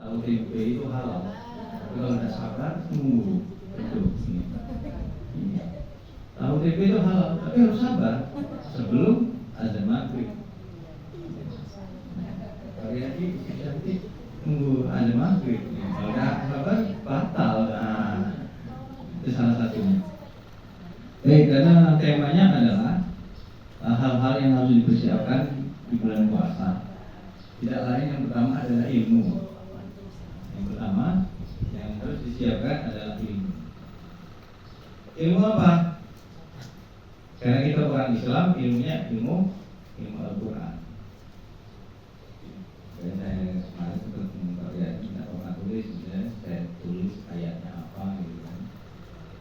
Tahu tempe itu halal. Tapi kalau tidak sabar, tunggu. Itu. Tahu tempe itu halal, tapi harus sabar sebelum azan maghrib. Hari nanti tunggu azan maghrib. Kalau tidak sabar, batal. Nah, itu salah satunya. Karena temanya adalah hal-hal yang harus dipersiapkan di bulan puasa. Tidak lain, yang pertama adalah ilmu. Yang pertama yang harus disiapkan adalah ilmu. Ilmu apa? Karena kita orang Islam, ilmunya ilmu Al-Quran. Saya kemarin sempat mempelajari, tidak pernah tulis, saya tulis ayatnya apa, gitu kan,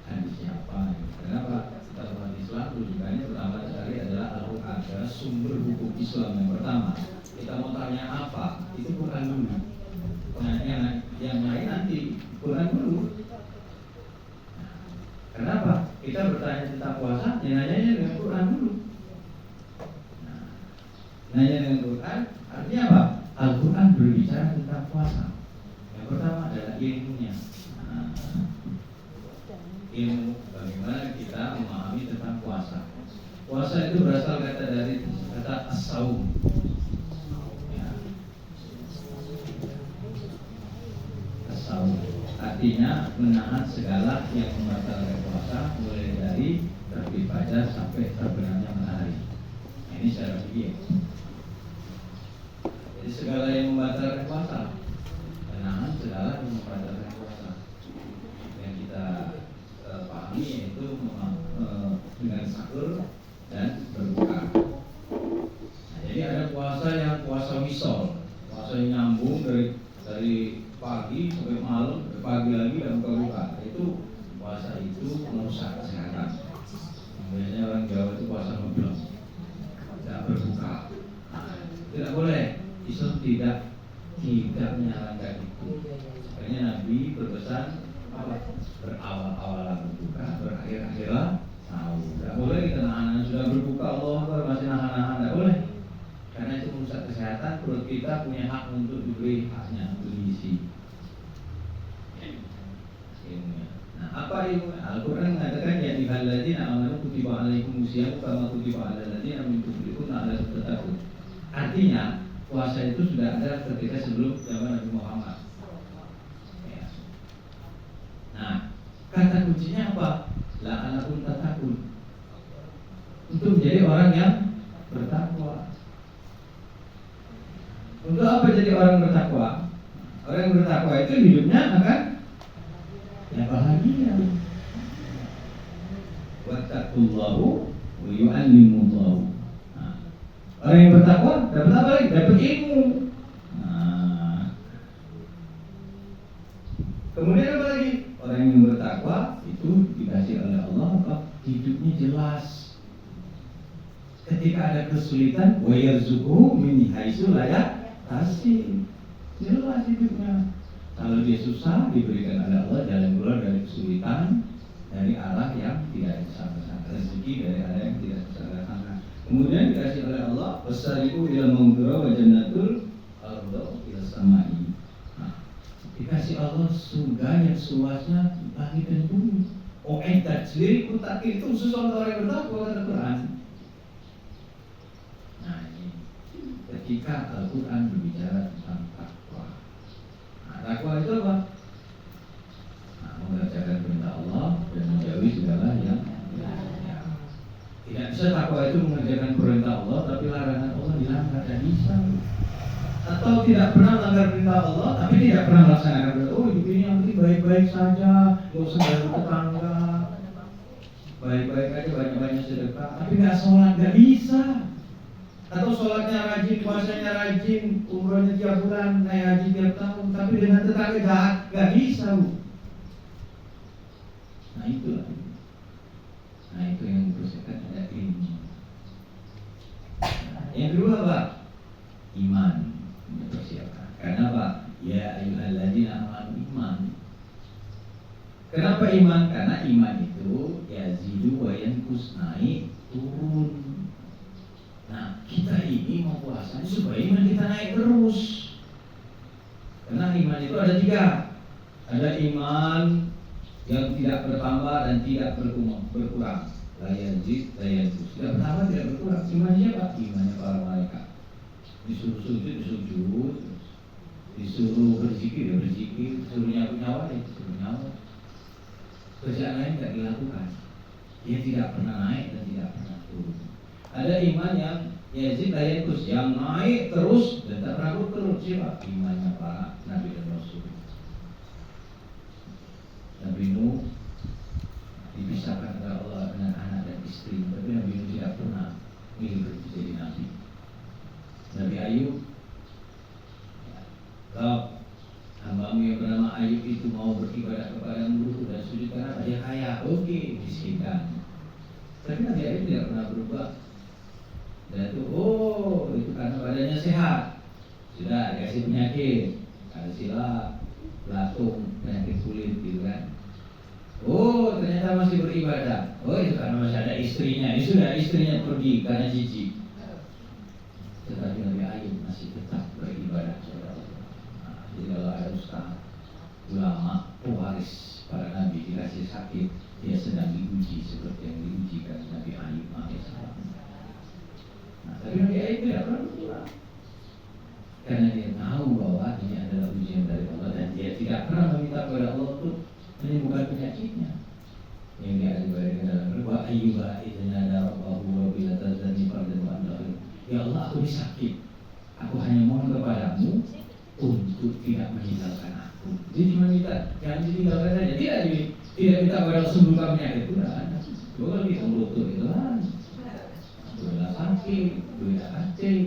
hadisnya apa. Gitu. Kenapa? Kita orang Islam rujukannya pertama sekali adalah Al-Quran, karena sumber hukum Islam yang pertama. Kita mau tanya apa, itu Quran dulu. Yang lain nanti Quran dulu. Kenapa? Kita bertanya tentang puasa, ya nanyanya dengan Quran dulu. Nanya dengan Quran, artinya apa? Al-Quran berbicara tentang puasa. Yang pertama adalah ilmunya. Ilmu bagaimana kita memahami tentang puasa. Puasa itu berasal dari kata as-saum. As-saum artinya menahan segala yang membatalkan puasa, mulai dari terbit fajar sampai terbenamnya matahari. Ini secara fikih. Jadi segala yang membatalkan puasa, menahan segala yang membatalkan puasa. Yang kita pahami yaitu dengan sahur dan berbuka. Nah, jadi ada puasa yang puasa wisol, puasa yang nyambung dari pagi sampai malam, pagi lagi dan buka-buka. Itu puasa itu merusak kesehatan. Biasanya orang Jawa itu puasa ngeblok, tidak berbuka. Tidak boleh. Islam tidak menyarankan itu. Makanya Nabi berpesan berawal-awal berbuka, berakhir-akhirlah sahur. Tidak boleh kita nahan sudah berbuka Allah masih nahan-nahan, tidak boleh. Karena itu merusak kesehatan. Perut kita punya hak untuk diberi haknya, untuk diisi. Nah, apa ilmu? Al-Quran mengatakan ya ayyuhalladzina amanu kutiba alaikumus syiyam kama kutiba alal ladzina min qablikum la'allakum tattaqun. Artinya puasa itu sudah ada ketika sebelum zaman Nabi Muhammad. Ya. Nah, kata kuncinya apa? La'allakum tattaqun. Untuk menjadi orang yang bertakwa. Untuk apa jadi orang bertakwa? Orang yang bertakwa itu hidupnya akan ya bahagia. Wattaqullahu wa yu'allimullahu. Orang yang bertakwa dapat apa lagi? Dapat ilmu. Kemudian apa lagi? Orang yang bertakwa itu dikasih oleh Allah apa? Hidupnya jelas. Ketika ada kesulitan, wa yarzuquhu min haitsu la yahtasib. Jelas hidupnya. Kalau dia susah, diberikan oleh Allah jalan keluar dari kesulitan, dari arah yang tidak disangka-sangka, rezeki dari arah yang tidak disangka-sangka. Kemudian dikasih oleh Allah, wasariqu ila maghfirah wa jannatul arda ila samai. Nah, dikasih Allah surga yang luasnya langit dan bumi. Tajlil muttaqin, itu khusus untuk orang yang bertakwa, kata Quran. Nah, ini ketika Al-Quran berbicara tentang takwa. Nah, takwa itu apa? Nah, mengerjakan perintah Allah dan menjauhi segala yang tidak bisa. Takwa itu mengerjakan perintah Allah tapi larangan Allah dilanggar, dan bisa. Atau tidak pernah melanggar perintah Allah tapi tidak pernah melaksanakan perintah. Oh, hidup ini yang penting baik-baik saja, nggak usah ganggu tetangga, baik-baik aja, banyak-banyak sedekah, tapi nggak sholat, nggak bisa. Atau sholatnya rajin, puasanya rajin, umrohnya tiap bulan, naik haji tiap tahun, tapi dengan tetangga jahat, nggak bisa. Nah, itulah. Nah, itu yang berusaha ada ilmu. Yang kedua apa? Iman. Dipersiapkan. Karena apa? Ya ayyuhalladzina amanu, iman. Kenapa iman? Karena iman itu yazidu wa yanqus, naik turun. Nah, kita ini mau puasa supaya iman kita naik terus. Karena iman itu ada 3. Ada iman yang tidak bertambah dan tidak berkurang. La yazid, la yanqus. Tidak bertambah, tidak berkurang. Imannya apa? Imannya para malaikat. Disuruh sujud, sujud. Disuruh berzikir, ya berzikir. Disuruh nyawa, ya disuruh nyawa. Kerjaan lain tidak dilakukan. Dia tidak pernah naik dan tidak pernah turun. Ada iman yang yazid, la yanqus, yang naik terus dan tak pernah turun. Siapa? Imannya para nabi dan rasul. Nabi Nuh dipisahkan oleh Allah dengan anak dan istri, tapi Nabi Nuh tidak pernah milih jadi nabi. Nabi Ayub, kalau hambamu yang bernama Ayub itu mau beribadah kepadamu dan sujud karena dia kaya, oke, miskinkan. Tapi Nabi Ayub tidak pernah berubah. Dan itu, itu karena badannya sehat, sudah dikasih penyakit, ada sila, latung, penyakit kulit gitu kan. Ternyata masih beribadah. Itu karena masih ada istrinya. Sudah istrinya pergi karena jijik. Tetapi Nabi Ayub masih tetap beribadah kepada Allah. Jadi kalau ada ustaz, ulama, pewaris para nabi dikasih sakit, dia sedang diuji seperti yang diujikan Nabi Ayub alaihissalam. Tapi Nabi Ayub tidak pernah berkurang. Karena dia tahu bahwa ini adalah ujian dari Allah dan dia tidak pernah meminta kepada Allah untuk menyembuhkan penyakitnya. Yang dia ada dalam berbuat Ayyuba idna darabahu wa bila tazani fardan wa andahu. Ya Allah, aku sakit. Aku hanya mohon kepadamu untuk tidak meninggalkan aku. Dia cuma minta jangan ditinggalkan saja. Tidak minta kepada Allah sembuhkan penyakit itu. Bukan itu lutut itu kan. Sudah sakit, sudah kacik,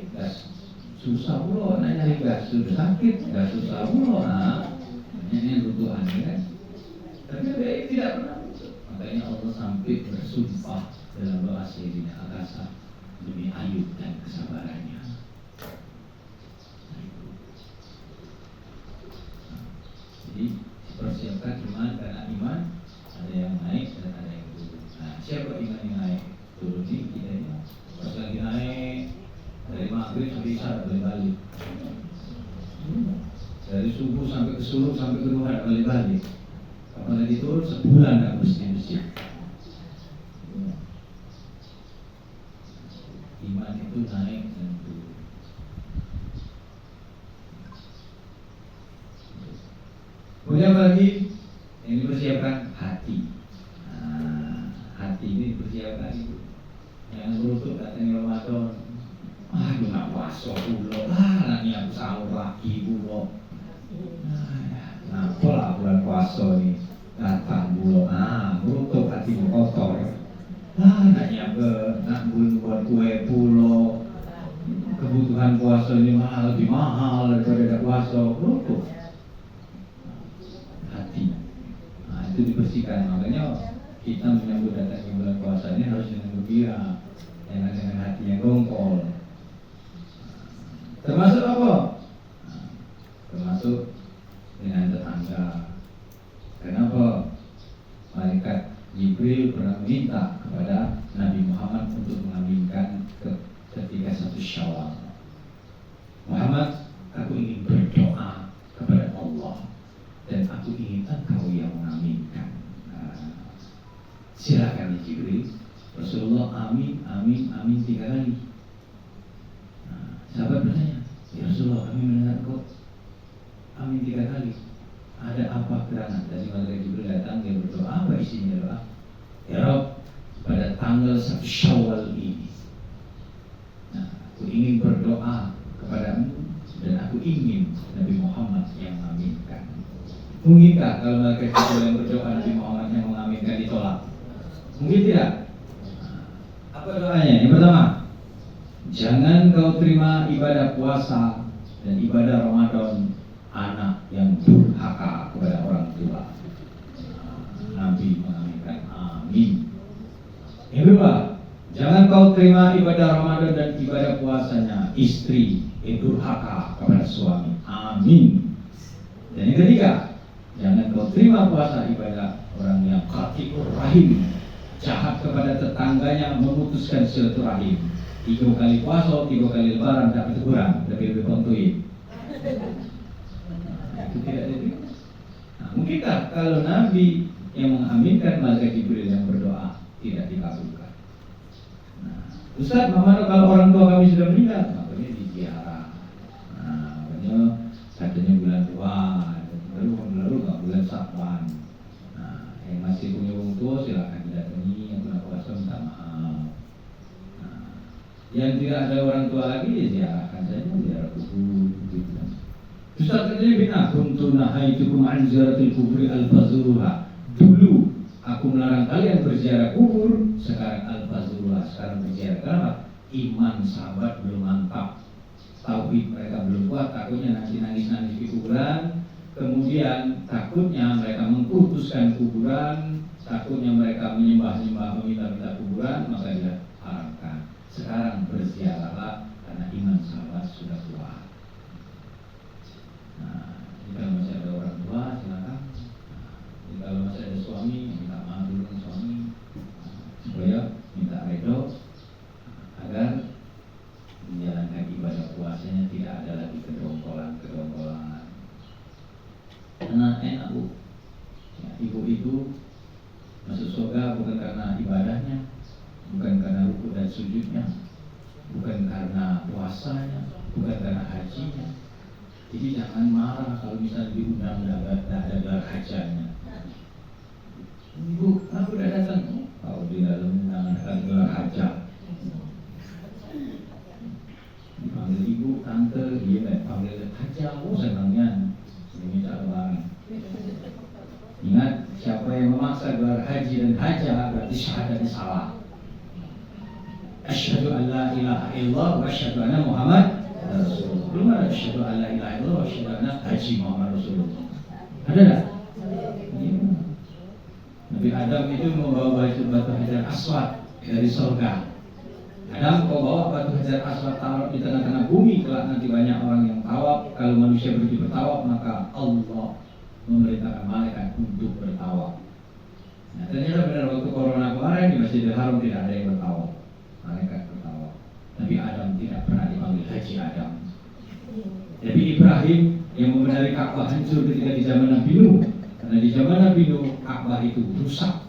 susah pula nak nyari gas, sudah sakit, gas susah pula. Ini kebutuhannya kan. Tapi dia tidak pernah. Makanya Allah sampai bersumpah dalam doa Sayyidina Al-Hasan demi Ayub dan kesabarannya. Jadi dipersiapkan iman, karena iman ada yang naik dan ada yang turun. Siapa iman yang naik? Turun ini kita ini. Pas lagi naik dari maghrib sampai isya boleh balik. Dari subuh sampai ke suruh sampai ke duha boleh balik. Apalagi turun sebulan tak bersih-bersih. Iman itu naik dan turun. Kemudian apa lagi yang dipersiapkan? Hati. Hati ini dipersiapkan itu. Yang beruntung datangnya Ramadan. Aduh nak puasa pula. Nanti aku sahur lagi pula. Kenapa lah bulan puasa ni datang pula. Beruntung hatimu kotor. Nak buat kue pula. Kebutuhan puasa ni lebih mahal daripada puasa. Beruntung hati. Itu dibersihkan. Makanya kita menyambut datangnya bulan puasa ini harus dengan gembira, jangan dengan hati yang gongkol. Termasuk apa? Termasuk dengan tetangga. Kenapa? Malaikat Jibril pernah meminta kepada Nabi Muhammad untuk mengaminkan ketika 1 Syawal. Muhammad, aku ingin berdoa kepada Allah dan aku ingin engkau yang mengaminkan. Silakan Jibril. Rasulullah amin, amin, amin 3 kali. Sahabat bertanya, ya Rasulullah, kami mendengar kau amin 3 kali. Ada apa gerangan? Dari malaikat Jibril datang, dia berdoa. Apa isinya doa? Ya Rabb, pada tanggal 1 Syawal ini, aku ingin berdoa kepadamu dan aku ingin Nabi Muhammad yang mengaminkan. Mungkinkah kalau malaikat Jibril yang berdoa Nabi Muhammad yang mengaminkan ditolak? Mungkin tidak. Apa doanya? Yang pertama, jangan kau terima ibadah puasa dan ibadah Ramadan anak yang durhaka kepada orang tua. Nabi mengaminkan amin. Yang kedua, jangan kau terima ibadah Ramadan dan ibadah puasanya istri yang durhaka kepada suami. Amin. Dan yang ketiga, jangan kau terima puasa ibadah orang yang qati'ur rahim, jahat kepada tetangganya, memutuskan silaturahim. 3 kali puasa, 3 kali lebaran, tak teguran, lebih kontuin. Mungkinkah kalau Nabi yang mengaminkan, malaikat Jibril yang berdoa tidak dikabulkan? Nah, Ustaz, bagaimana kalau orang tua kami sudah meninggal? Makanya diziarah. Nah, katanya bulan tua, lalu nggak bulan Sya'ban. Nah, yang masih punya orang tua silakan didatangi, yang pernah puasa minta maaf. Nah, yang tidak ada orang tua lagi ya ziarahkan saja, ziarah kubur gitu. Ustaz katanya bina kuntu nahaitukum an ziyaratil kuburi al-fazuruha. Dulu aku melarang kalian berziarah kubur, sekarang al-fazuruha, sekarang berziarah. Kenapa? Iman sahabat belum mantap, tauhid mereka belum kuat, takutnya nanti nangis-nangis di kuburan. Kemudian takutnya mereka mengkultuskan kuburan, takutnya mereka menyembah-nyembah, meminta-minta kuburan, maka dia haramkan. Sekarang berziarahlah karena iman sahabat sudah kuat. Nah, jika masih ada orang tua silakan. Jika masih ada suami, minta maaf dulu dengan suami, supaya minta redo agar menjalankan ibadah puasanya tidak ada lagi kedongkolan. Karena enak bu, ya, ibu itu masuk surga bukan karena ibadahnya, bukan karena ruku dan sujudnya, bukan karena puasanya, bukan karena hajinya. Jadi jangan marah kalau misalnya diundang tidak ada gelar hajanya. Ibu, aku udah datang. Kalau di dalam undangan ada gelar hajah, dipanggil ibu, tante, dia nggak panggil hajah. Oh senangnya, ini tak lebaran. Ingat, siapa yang memaksa gelar haji dan hajah berarti syahadatnya salah. Asyhadu an la ilaha illallah wa asyhadu anna Muhammad Rasulullah. Belum ada asyhadu an la ilaha illallah wa asyhadu anna haji Muhammad Rasulullah. Ada tak? Ya. Nabi Adam itu membawa batu hajar aswad dari surga. Adam kau bawa batu hajar aswad taruh di tengah-tengah bumi, kelak nanti banyak orang yang tawaf. Kalau manusia pergi bertawaf, maka Allah memerintahkan malaikat untuk bertawaf. Nah, ternyata benar waktu corona kemarin di Masjidil Haram tidak ada yang bertawaf. Malaikat bertawaf. Nabi Adam tidak pernah dipanggil Haji Adam. Nabi Ibrahim yang membenari Ka'bah hancur ketika di zaman Nabi Nuh. Karena di zaman Nabi Nuh Ka'bah itu rusak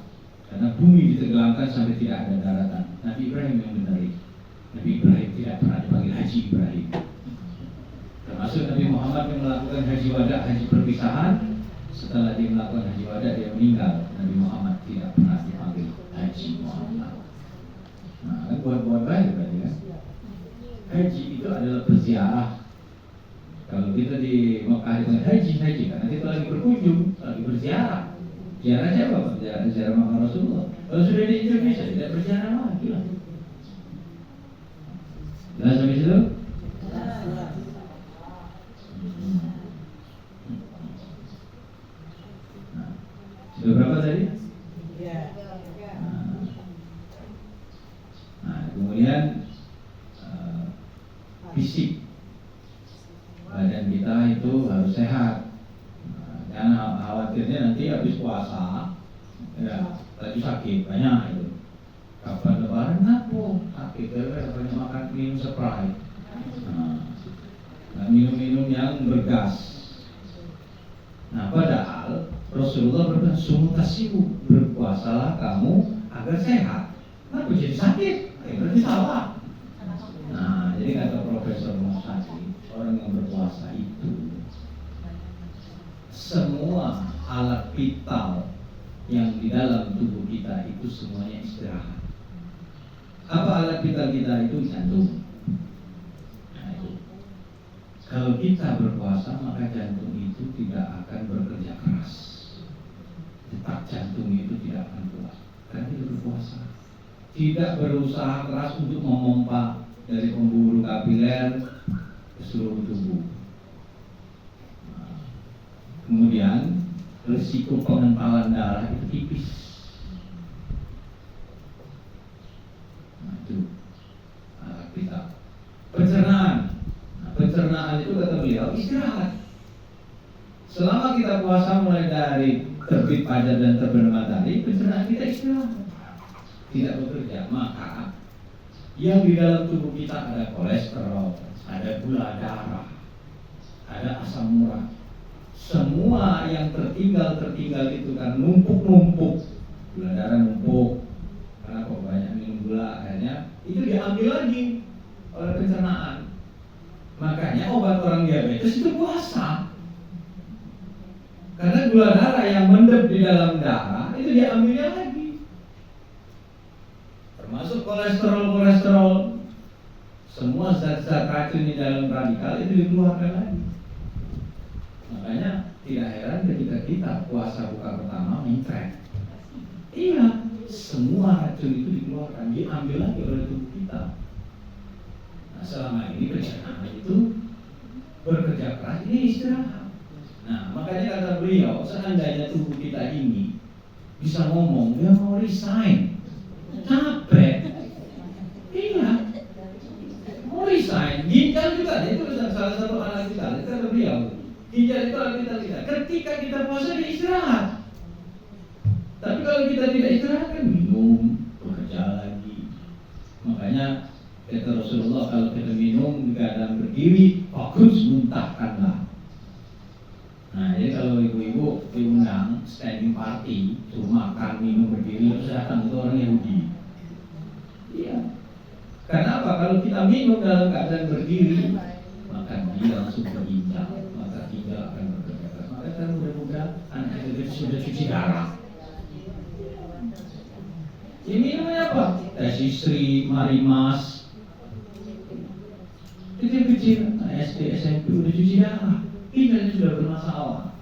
karena bumi ditenggelamkan sampai tidak ada daratan. Nabi Ibrahim yang membenari. Nabi Ibrahim tidak pernah dipanggil Haji Ibrahim. Termasuk Nabi Muhammad yang melakukan haji wada, haji perpisahan. Setelah dia melakukan haji wada, dia meninggal. Nabi Muhammad tidak pernah dipanggil Haji Muhammad. Nah, kan buat baik berarti kan? Haji itu adalah berziarah. Kalau kita di Mekah itu haji karena kita lagi berkunjung, lagi berziarah. Ziarah siapa Pak? Ziarah makam Rasulullah. Kalau sudah di Indonesia tidak berziarah lagi lah. Jelas sampai situ? Nah, sudah berapa tadi? Nah, kemudian fisik badan kita itu harus sehat. Jangan khawatirnya nanti habis puasa ya lagi sakit banyak itu. Kapan lebaran ngaku sakit banyak makan minum Sprite. Nah, minum-minum yang bergas. Nah, padahal Rasulullah berkata sumtasibu, berpuasalah kamu agar sehat. Kenapa jadi sakit? Berarti salah. Nah, jadi kata Profesor Mosadi, orang yang berpuasa itu semua alat vital yang di dalam tubuh kita itu semuanya istirahat. Apa alat vital kita itu? Jantung. Nah, itu. Kalau kita berpuasa maka jantung itu tidak akan bekerja keras. Detak jantung itu tidak akan kuat karena kita berpuasa. Tidak berusaha keras untuk memompa dari pembuluh kapiler ke seluruh tubuh. Kemudian risiko pengentalan darah itu tipis. Nah, itu alat kita. Pencernaan. Nah, pencernaan itu kata beliau istirahat. Selama kita puasa mulai dari terbit fajar dan terbenam matahari, pencernaan kita istirahat. Tidak bekerja, maka yang di dalam tubuh kita ada kolesterol, ada gula darah, ada asam urat. semua yang tertinggal itu kan numpuk, gula darah numpuk, karena kok banyak minum gula, akhirnya itu diambil lagi oleh pencernaan. Makanya obat orang diabetes itu puasa, karena gula darah yang mendep di dalam darah itu diambilnya lagi, termasuk kolesterol, semua zat-zat racun di dalam radikal itu dikeluarkan lagi. Makanya tidak heran ketika kita puasa buka pertama mencret. Iya, semua racun itu dikeluarkan, diambil lagi oleh tubuh kita. Nah, selama ini pencernaan itu bekerja keras, ini istirahat. Nah, makanya kata beliau, seandainya tubuh kita ini bisa ngomong, dia mau resign, capek. Iya, mau resign. Ginjal juga, itu salah satu alat kita. Itu kata beliau, ginjal itu alat kita. Ketika kita puasa, dia istirahat. Tapi kalau kita tidak istirahat kan minum, bekerja lagi. Makanya kata Rasulullah, kalau kita minum di keadaan berdiri, fokus muntahkanlah. Nah, jadi kalau ibu-ibu diundang standing party, suruh makan, minum, berdiri, terus datang itu orang Yahudi. Iya. Karena apa? Kalau kita minum dalam keadaan berdiri, maka dia langsung berginjal, maka ginjal akan bekerja keras. Maka kan mudah-mudahan anak kita sudah cuci darah. Ini namanya apa? Tes istri, marimas, kecil-kecil, SD, SMP udah cuci darah. Ginjalnya sudah bermasalah.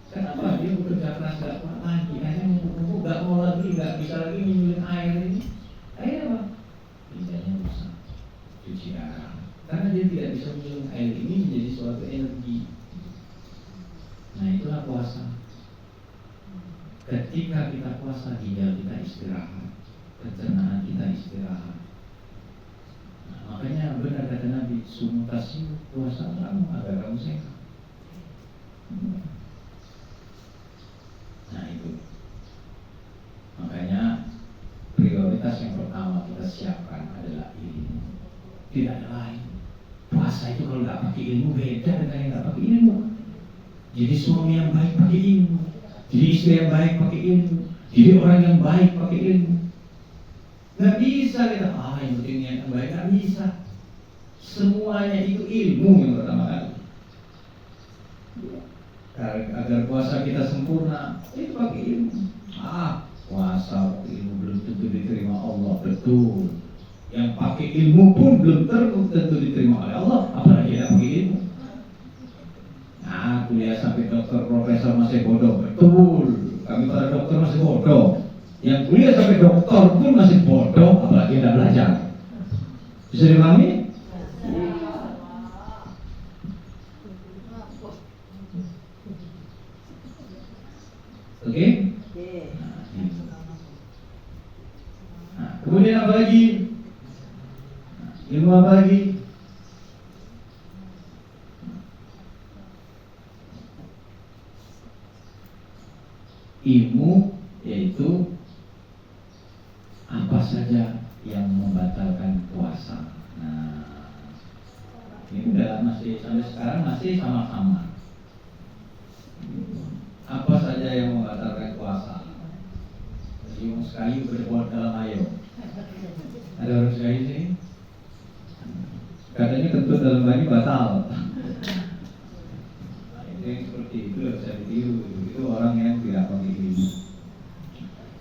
Kenapa dia bekerja keras gak kuat lagi? Akhirnya ngumpul-ngumpul gak mau lagi, gak bisa lagi minum air ini. Akhirnya apa? Ginjalnya rusak, cuci darah. Karena dia tidak bisa minum air ini menjadi suatu energi. Nah, itulah puasa. Ketika kita puasa, ginjal kita istirahat, pencernaan kita istirahat. Nah, makanya benar kata Nabi, sumutasi puasa kamu agar kamu sehat. Nah, itu. Makanya prioritas yang pertama kita siapkan adalah ilmu. Tidak ada lain. Puasa itu kalau nggak pakai ilmu beda dengan yang nggak pakai ilmu. Jadi suami yang baik pakai ilmu, jadi istri yang baik pakai ilmu, jadi orang yang baik pakai ilmu. Nggak bisa kita, yang penting yang baik, nggak bisa. Semuanya itu ilmu yang pertama kali. Agar puasa kita sempurna, itu pakai ilmu. Puasa pakai ilmu belum tentu diterima Allah, betul. Yang pakai ilmu pun belum tentu diterima oleh Allah, apalagi yang pakai ilmu. Kuliah sampai dokter, profesor masih bodoh, betul. Kami para dokter masih bodoh. Yang kuliah sampai dokter pun masih bodoh, apalagi tidak belajar. Bisa dipahami? Oke? Nah, kemudian apa lagi? Ilmu apa lagi? Ilmu yaitu apa saja yang membatalkan puasa. Nah, ini udah masih sampai sekarang masih sama-sama. Apa saja yang membatalkan puasa? Siung kayu berbuat dalam air. Ada orang kayu sih? Katanya kentut dalam banyu batal. Ini seperti itu bisa ditiru. Itu orang yang tidak pakai ilmu.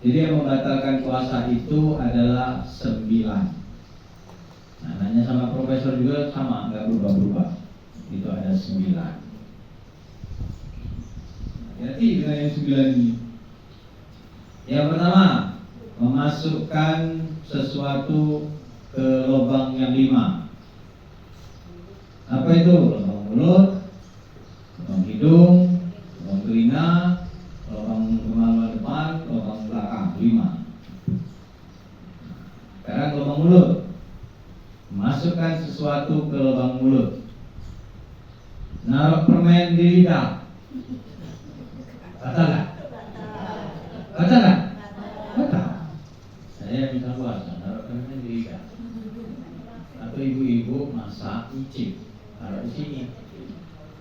Jadi yang membatalkan puasa itu adalah 9. Nah, nanya sama profesor juga sama, nggak berubah-berubah. Itu ada 9. Hati-hati dengan yang 9 ini. Yang pertama, memasukkan sesuatu ke lubang yang 5. Apa itu? Lubang mulut, lubang hidung, lubang telinga, lubang kemaluan depan, lubang belakang. 5. Sekarang lubang mulut. Masukkan sesuatu ke lubang mulut. Naruh permen di lidah. Batal nggak? Batal nggak? Batal. Saya bisa puasa, naruh permen di lidah. Atau ibu-ibu masak icip. Taruh di sini.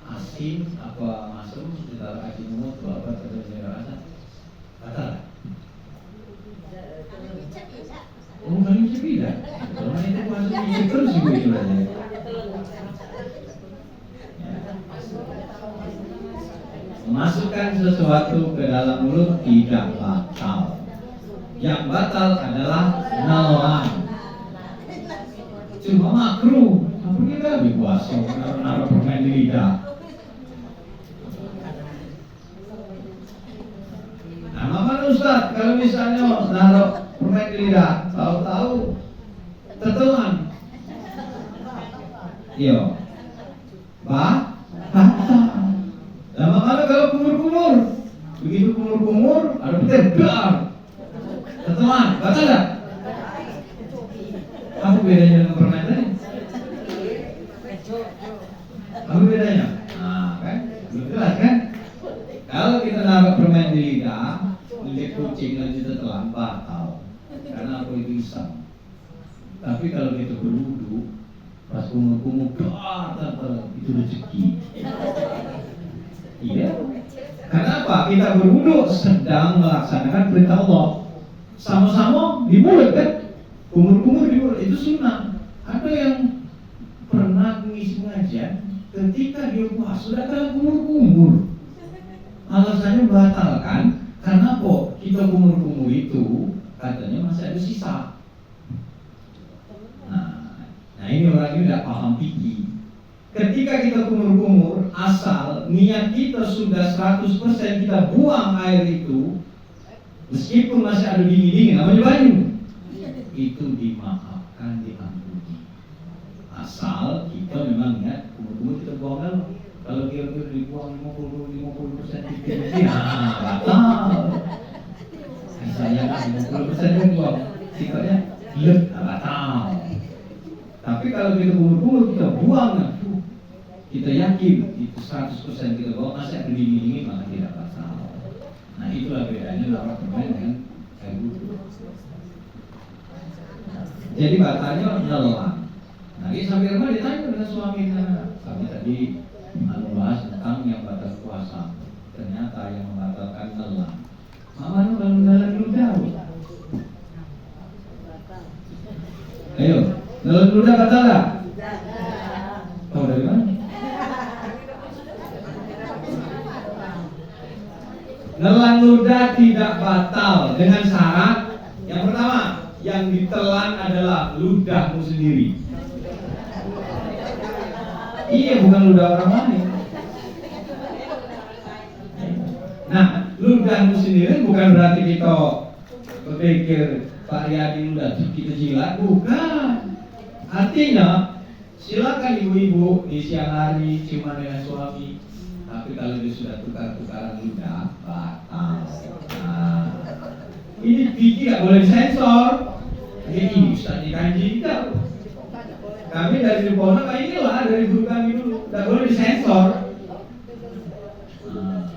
Asin apa masuk ditaruh asin umut apa terus rasa batal. Oh, nggak bisa beda. Kalau itu masuk di terus juga itu aja. Memasukkan sesuatu ke dalam mulut tidak batal. Yang batal adalah nalar. Cuma makruh. Apa kita puasa naruh permen di lidah. Nah, mana Ustaz? Kalau misalnya naruh permen di lidah, tahu-tahu tetelan. Iya. Batal. Nah, makanya kalau kumur-kumur, begitu kumur-kumur, ada petir, dar, tetelan, batal tak? Apa bedanya dengan permen tadi? Apa bedanya? Nah, kan? Belum jelas kan? Kalau kita naruh permen di lidah, lidah kucing lanjut tetelan, batal. Karena aku itu iseng. Tapi kalau kita berwudu, pas kumur-kumur, dar, itu rezeki. Iya. Kenapa? Kita berwudu sedang melaksanakan perintah Allah. Sama-sama di mulut kan? Kumur-kumur di mulut itu sunnah. Ada yang pernah mengisi pengajian ketika dia puas sudah kena kumur-kumur. Alasannya batal kan? Karena kok kita kumur-kumur itu katanya masih ada sisa. Nah ini orang ini tidak paham fikih. Ketika kita kumur-kumur, asal niat kita sudah 100% kita buang air itu, meskipun masih ada dingin-dingin, namanya banyu, itu dimaafkan, diampuni. Asal kita memang niat kumur-kumur kita buang dalam. Kalau kira-kira dibuang 50% dikit, ya batal. Misalnya 50% dibuang, sikapnya batal. Tapi kalau kita kumur-kumur kita buang, kita yakin itu 100% kita bawa masih ada dingin-dingin maka tidak batal. Nah itulah bedanya naruh permen dengan air wudu. Jadi batalnya nelan. Nah ini sambil rumah ditanya dengan suaminya. Kami tadi membahas tentang yang batal puasa. Ternyata yang membatalkan nelan. Mama nu kalau nelan dulu jauh. Ayo, nelan dulu dah batal tak? Tahu dari mana? Nelan ludah tidak batal dengan syarat yang pertama, yang ditelan adalah ludahmu sendiri. Iya, bukan ludah orang lain. Nah, ludahmu sendiri bukan berarti kita berpikir Pak Riyadi ludah kita jilat, bukan. Artinya, silakan ibu-ibu di siang hari cuma dengan suami. Tapi kalau dia sudah tukar-tukaran ludah, batal. Nah, ini tidak boleh disensor. Ini Ustaz dikanji tidak. Kami dari Depono kayak inilah dari guru kami dulu, tidak boleh disensor. Nah,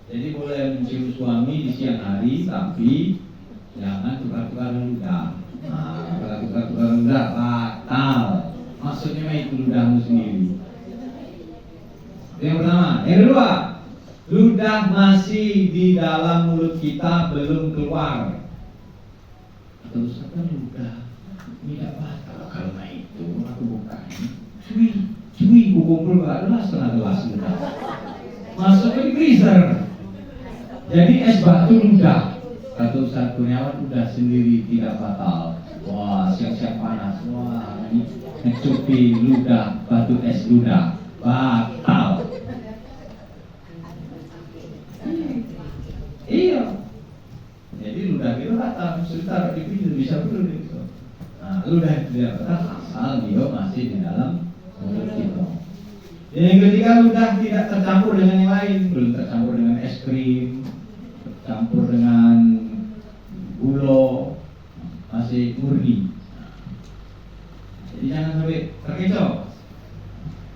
jadi boleh mencium suami di siang hari, tapi jangan tukar-tukaran ludah. Nah, kalau tukar-tukaran ludah, batal. Maksudnya itu ludahmu sendiri. Yang pertama, yang kedua, ludah masih di dalam mulut kita belum keluar. Terus apa ludah? Tidak batal karena itu aku buka ini. Cuy, kumpul adalah setengah gelas ludah. Masuk ke freezer. Jadi es batu ludah. Kata Ustaz Kurniawan udah sendiri tidak batal. Wah, siap-siap panas. Wah, ini ngecupi ludah, batu es ludah. Batal. Iya. Jadi ludah kita batal, sudah di pinggir bisa dulu gitu. Nah, ludah tidak batal asal dia masih di dalam mulut kita. Yang ketiga, ludah tidak tercampur dengan yang lain, belum tercampur dengan es krim, tercampur dengan gula, masih murni. Jadi jangan sampai terkecoh.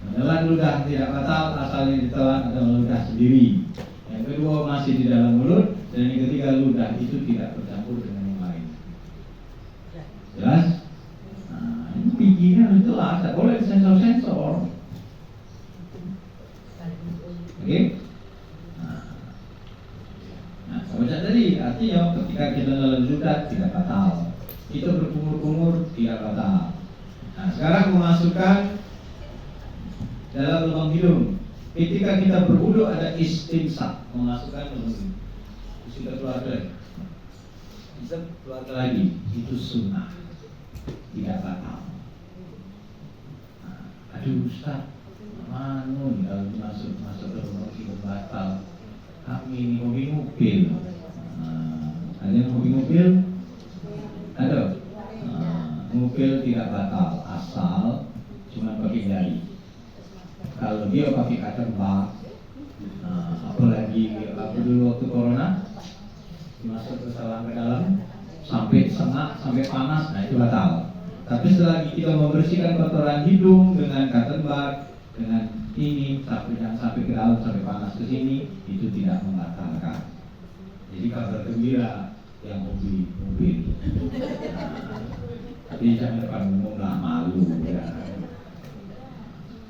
Menelan ludah tidak batal, asalnya ditelan adalah ludah sendiri. Yang kedua masih di dalam mulut, dan yang ketiga ludah itu tidak bercampur dengan yang lain. Jelas? Nah, ini pikiran harus jelas, tidak boleh sensor-sensor. Oke? Nah, seperti tadi artinya ketika kita nelan ludah tidak batal, kita berkumur-kumur tidak batal. Nah, sekarang memasukkan dalam lubang hidung. Ketika kita berwudu ada istimsak, memasukkan lubang hidung. Sudah keluar lagi, bisa keluar lagi, itu sunnah, tidak batal. Nah, aduh Ustaz, kalau masuk ke lubang hidung batal. Kami ini hobi mobil. Ada yang hobi mobil? Ada. Mobil tidak batal asal cuma pakai jari. Kalau dia pakai kaca bak, apalagi dulu waktu corona, masuk ke dalam sampai sengak, sampai panas, nah itu batal. Tapi selagi kita membersihkan kotoran hidung dengan cotton bud, dengan ini sampai ke dalam, sampai panas ke sini, itu tidak membatalkan. Jadi kabar gembira yang hobi mobil. Tapi jangan depan umum lah, malu ya.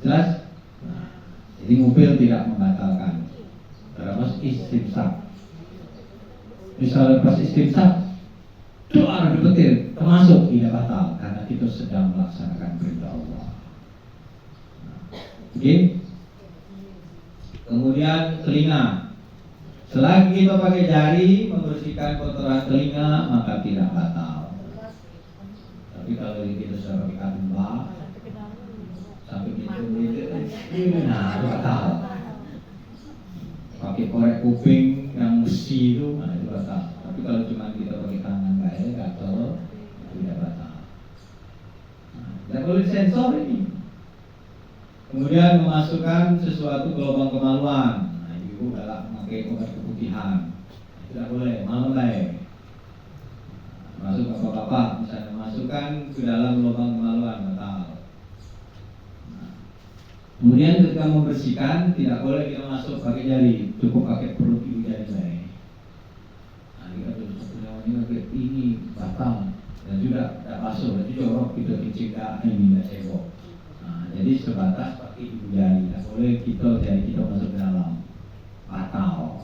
Jelas? Nah, jadi mobil tidak membatalkan. Terus istimsak. Misalnya pas istimsak, doa di petir, termasuk tidak batal karena kita sedang melaksanakan perintah Allah. Oke. Kemudian telinga. Selagi kita pakai jari membersihkan kotoran telinga maka tidak batal. Tapi kalau kita sudah pakai katumbak sampai gitu, nah itu batal. Pakai korek kuping yang besi itu, nah itu batal. Tapi kalau cuma kita pakai tangan kayak gatel, tidak batal. Nah, tidak boleh sensor ini. Kemudian memasukkan sesuatu ke lubang kemaluan. Nah, ibu galak memakai obat keputihan. Tidak boleh, malam baik. Masuk bapak-bapak, misalnya masukkan ke dalam lubang kemaluan, batal. Nah, kemudian ketika membersihkan, tidak boleh kita masuk pakai jari, cukup pakai perut ibu jari baik. Nah, kita ini pakai ini batal dan juga tidak basuh, berarti jorok kita dicegah ini tidak cebok. Jadi sebatas pakai ibu jari, tidak boleh jari kita masuk ke dalam, batal.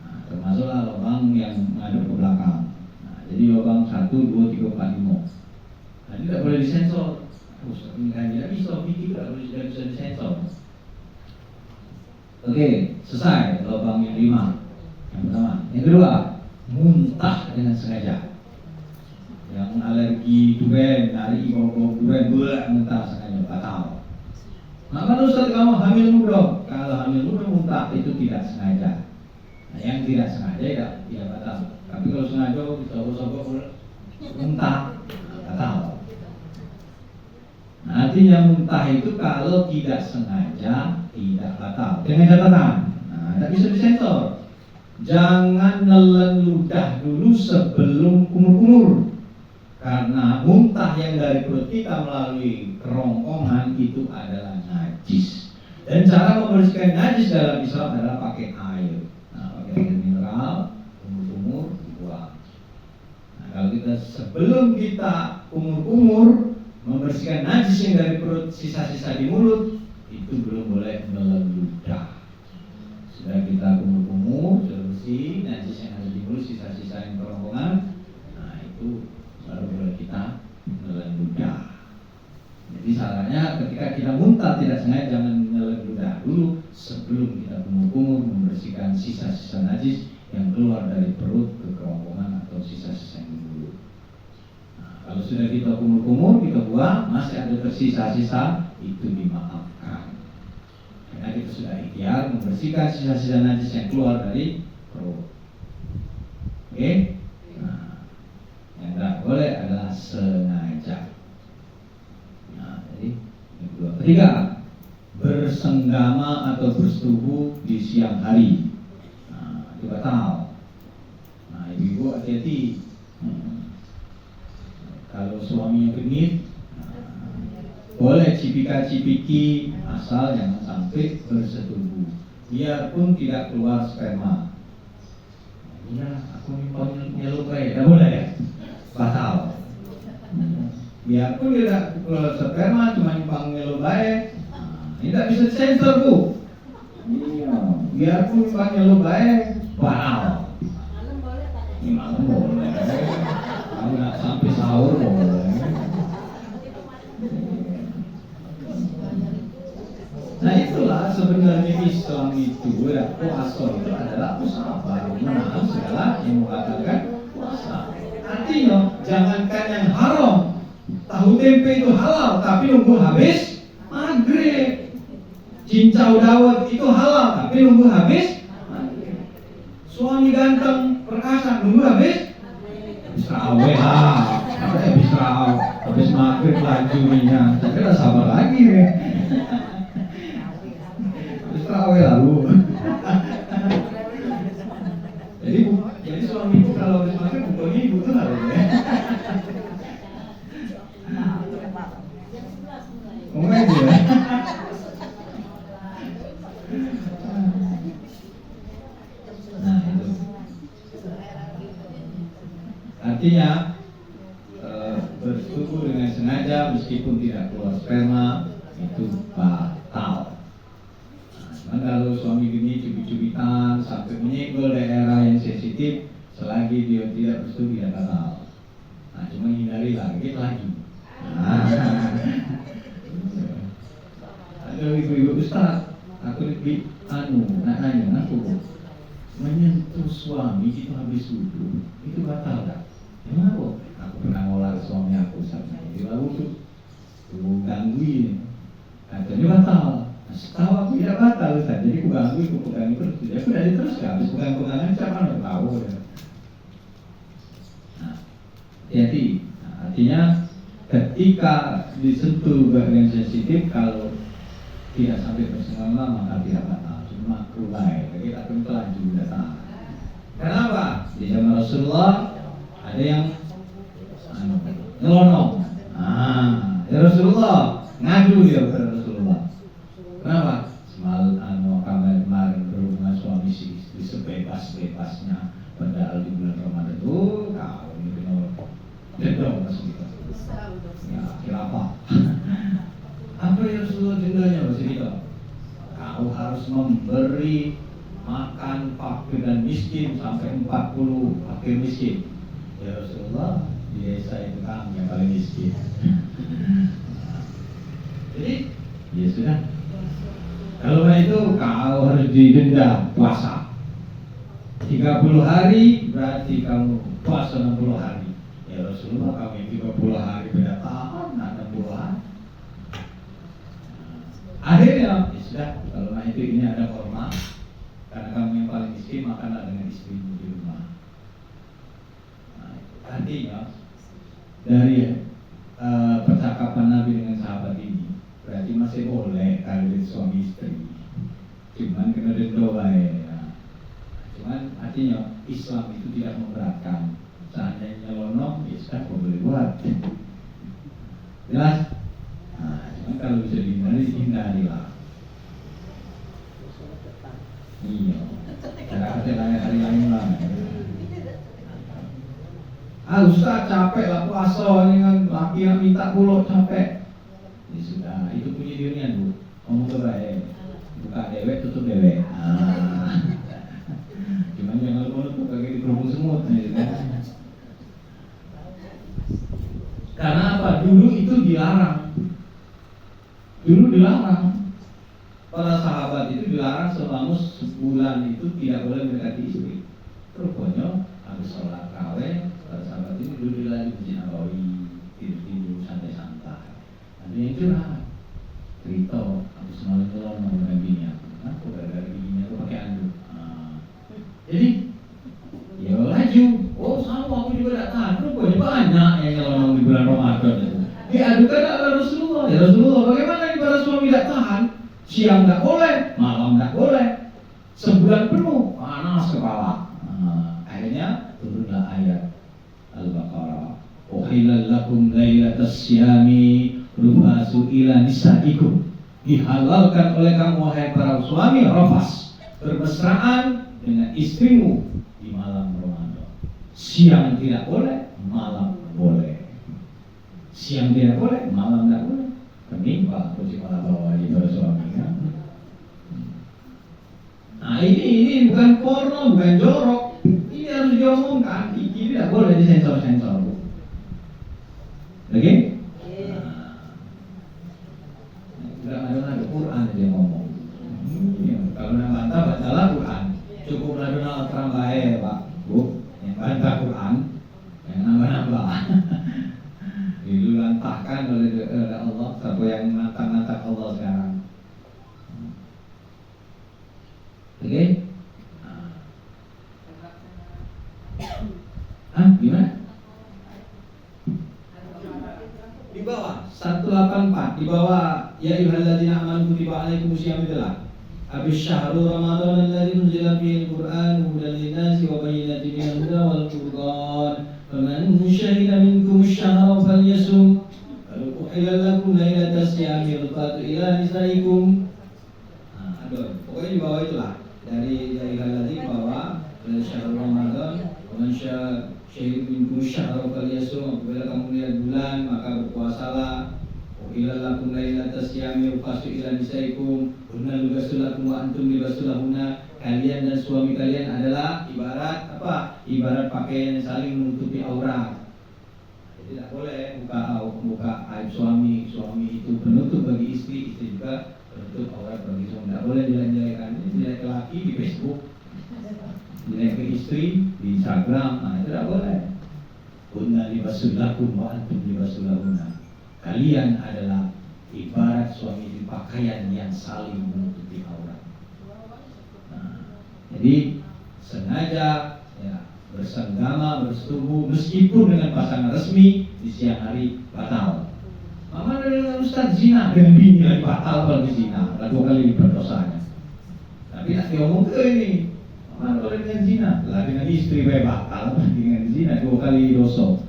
Nah, termasuklah lubang yang menghadap ke belakang. Nah, jadi lubang 1, 2, 3, 4, 5. Nah, tidak boleh disensor. Ini kan tidak bisa, tidak bisa disensor. Oke, selesai lubang yang 5. Yang pertama. Yang kedua, muntah dengan sengaja. Yang alergi durian, hari bau durian, muntah sengaja, batal. Maka Ustaz kamu hamil muda, kalau hamil muda muntah itu tidak sengaja. Nah, yang tidak sengaja tidak batal. Tapi kalau sengaja disogok-sogok muntah, batal. Nah, artinya muntah itu kalau tidak sengaja tidak batal. Dengan catatan, nah, tidak bisa disensor. Jangan nelen ludah dulu sebelum kumur-kumur. Karena muntah yang dari perut kita melalui kerongkongan itu adalah najis. Dan cara membersihkan najis dalam Islam adalah pakai air. Nah, pakai air mineral, kumur-kumur, dibuang. Nah, kalau kita sebelum kita kumur-kumur membersihkan najis yang dari perut, sisa-sisa di mulut, itu belum boleh menelan ludah. Sudah kita kumur-kumur, sudah bersih, najis yang ada di mulut, sisa-sisa yang kerongkongan, nah itu baru boleh kita menelan ludah. Jadi salahnya ketika kita muntah tidak sengaja jangan menelan ludah dulu sebelum kita kumur-kumur membersihkan sisa-sisa najis yang keluar dari perut ke kerongkongan atau sisa-sisa yang di mulut. Nah, kalau sudah kita kumur-kumur, kita buang, masih ada tersisa-sisa, itu dimaafkan. Karena kita sudah ikhtiar membersihkan sisa-sisa najis yang keluar dari perut. Oke? Yang tidak boleh adalah sengaja. Nah, jadi yang kedua. Ketiga, bersenggama atau bersetubuh di siang hari. Nah, itu batal. Nah, ibu-ibu hati-hati. Kalau suaminya genit, boleh cipika-cipiki asal jangan sampai bersetubuh. Biarpun tidak keluar sperma. Iya, aku nyeluk kayak, tidak boleh ya? Batal. Biarpun dia tidak keluar sperma, cuma nyumbang melo baik, ini tidak bisa sensor bu. Iya, biarpun nyumbang melo baik, batal. Ini malam boleh, kamu nggak sampai sahur boleh. Nah itulah sebenarnya Islam itu, ya, puasa itu adalah usaha baru menahan segala yang mengatakan puasa. Artinya jangankan yang haram, tahu tempe itu halal, tapi nunggu habis maghrib. Cincau dawet itu halal, tapi nunggu habis maghrib. Suami ganteng perkasa nunggu habis terawih lah, habis terawih, habis maghrib lanjutnya. Saya kira sabar lagi nih. Terawih lalu. Jadi suami itu kalau habis maghrib bukannya ibu tuh harus ya. Ngomong aja ya. Nah itu. Artinya bersetubuh dengan sengaja meskipun tidak keluar sperma itu batal. Nah, kalau suami ini cubit-cubitan sampai menyenggol daerah yang sensitif, selagi dia tidak bersetubuh dia batal. Nah cuma hindari lagi. Ada ibu-ibu Ustaz, aku nanya aku menyentuh suami itu habis wudhu itu batal tak? Kenapa? Aku pernah ngolah suami aku sama dia lalu tuh gangguin, katanya batal. Nah, setahu aku tidak batal Ustaz, jadi aku gangguin terus. Jadi aku dari terus kan, habis pegangan siapa nggak tahu ya. Nah, hati-hati. Nah, artinya ketika disentuh bagian sensitif, kalau tidak sampai bersenggolan maka tidak batal, cuma kulai. Jadi kita akan pelaju datang. Kenapa? Di zaman Rasulullah ada yang nyelonong. Ya Rasulullah ngadu dia kepada Rasulullah. Kenapa? Kemarin berhubungan suami istri sebebas-bebasnya, padahal di bulan Ramadan itu kau ini benar dendam masuk kita. Ya kira apa? Apa ya Rasulullah dendanya masih kita? Kau harus memberi makan fakir dan miskin sampai 40 fakir miskin. Ya Rasulullah, di desa itu kami yang paling miskin. Jadi ya sudah. Kalau itu kau harus didenda puasa 30 hari, berarti kamu puasa 60 hari. Ya Rasulullah, kami 30 hari beda tahan, 60 hari. Akhirnya ya sudah, kalau itu ini ada korma, karena kamu yang paling miskin makanlah dengan istrimu di rumah. Nah, artinya dari percakapan Nabi dengan sahabat ini berarti masih boleh kalau suami istri, cuman kena denda ya. Cuman artinya Islam itu tidak memberatkan. Seandainya nyelonong, ya sudah boleh buat. Jelas? Nah, cuman kalau bisa dihindari lah. Iya. Cara kerja hari lain lah. Ustaz capek lah puasa ini kan, laki yang minta pulau capek. Ya sudah, itu punya dirinya bu. Ngomong ke baik, buka dewek tutup dewek. Cuman jangan lupa tuh kayak di kerupuk semut gitu kan. Karena apa? Dulu itu dilarang. Para sahabat itu dilarang selama sebulan itu tidak boleh mendekati istri. Rupanya habis sholat raweh, para sahabat itu duduk lagi di Masjid Nabawi, tidur santai-santai. Ada yang curhat, cerita habis malam nyelonong dengan bininya. Aku gara-gara bininya aku pakai anduk. Jadi ya laju. Oh sama aku juga tidak tahan. Rupanya banyak yang nyelonong di bulan Ramadan itu. Diadukan oleh Rasulullah. Ya Rasulullah, bagaimana ini para suami tidak tahan? Siang tidak boleh, malam tidak boleh. Sebulan penuh panas kepala. Akhirnya turunlah ayat Al-Baqarah. Uhilal lakum lailatas syami rufasu ila nisaikum. Dihalalkan oleh kamu wahai para suami rafas, bermesraan dengan istrimu di malam Ramadan. Siang tidak boleh, malam boleh. Siang tidak boleh, malam tidak boleh. Menimpa kursi kepala bawah di bawah suami kan. Nah ini bukan porno, bukan jorok. Ini harus diomongkan. Ini tidak boleh disensor-sensor. Oke? Enggak ada Quran dia ngomong. Kalau nak bantah bacalah Quran. Cukup laduna terang baik Pak, Bu. Yang bantah Quran, yang nambah-nambah. Dilantahkan oleh Allah. Siapa yang nantang-nantang Allah sekarang? Oke? Gimana? Di bawah 184, di bawah ya ayyuhalladzina amanu kutiba alaikumusyiyamu itulah. Habis syahrul Ramadan alladzi unzila fihi al-Qur'an hudan lin-nasi wa bayyinatin minal huda wal furqan. Faman syahida minkum asy-syahra falyasum. Qad uhilla lakum lailatas siyami rafatu ila nisaikum. Pokoknya di bawah itulah. Dari alladzina bawah dari syahrul Ramadan, faman syahida minkum asy-syahra falyasum. Apabila kamu lihat bulan maka berpuasalah. Ila lakum lailatas siyami rafatu ila nisaikum. Hunna libasul lakum wa antum libasul lahunna. Kalian dan suami kalian adalah ibarat apa? Ibarat pakaian yang saling menutupi aurat. Jadi tidak boleh buka aib suami. Suami itu penutup bagi istri, istri juga penutup aurat bagi suami. Tidak boleh jelek-jelekan. Jelek ke laki di Facebook, jelek ke istri di Instagram. Nah, itu tidak boleh. Hunna libasul lakum wa antum libasul lahunna. Kalian adalah ibarat suami di pakaian yang saling menutupi aurat. Nah, jadi sengaja ya, bersenggama, bersetubuh meskipun dengan pasangan resmi di siang hari batal. Mama dengan Ustaz zina dengan bini lagi batal kalau zina, 2 kali lipat dosanya. Tapi nak diomong ke ini, mama boleh dengan zina, lah dengan istri batal, dengan zina 2 kali dosa.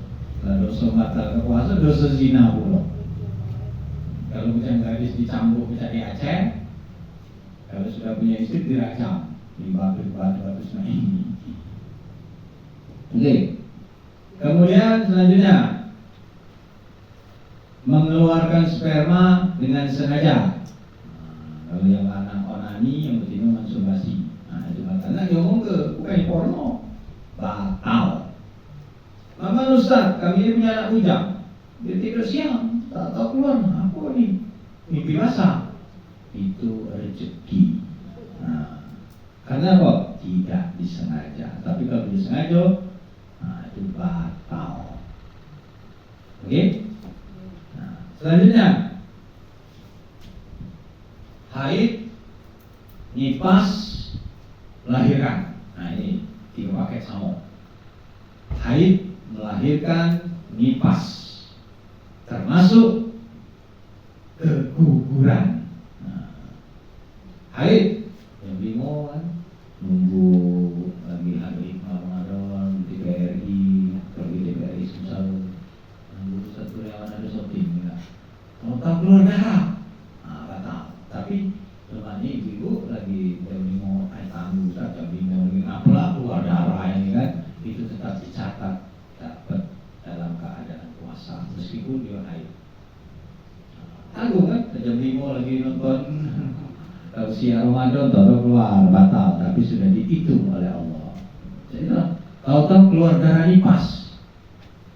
Dosa batal ke puasa, dosa zina pula. Kalau bukan gadis dicambuk bisa di Aceh. Kalau sudah punya istri dirajam di batu-batu ini. Oke. Kemudian selanjutnya mengeluarkan sperma dengan sengaja. Kalau yang lanang onani, yang betina masturbasi. Nah itu karena ngomong ke bukan porno, batal. Mama Ustaz, kami ini punya anak bujang. Dia tidur siang, tak tahu keluar. Apa ini? Mimpi basah. Itu rezeki. Nah, karena apa? Tidak disengaja. Tapi kalau disengaja, nah, itu batal. Oke? Nah, selanjutnya, haid, nifas, melahirkan. Nah ini 3 paket sama. Haid, melahirkan, nifas, termasuk keguguran. Nah, haid yang bingung kan, nunggu lagi hari Ramadan di TPRI, kalau di TPRI susah, nunggu satu lewat ada syuting enggak. Kalau tak keluar darah, nah batal. Tapi teman ibu lagi bingung, tangguh saja bingung, apalah keluar darah ini kan, itu tetap dicatat dapat dalam keadaan puasa meskipun dia haid. Tanggung kan, jam 5 lagi nonton kalau siang Ramadan tahu keluar batal, tapi sudah dihitung oleh Allah. Jadi tahu keluar darah nifas,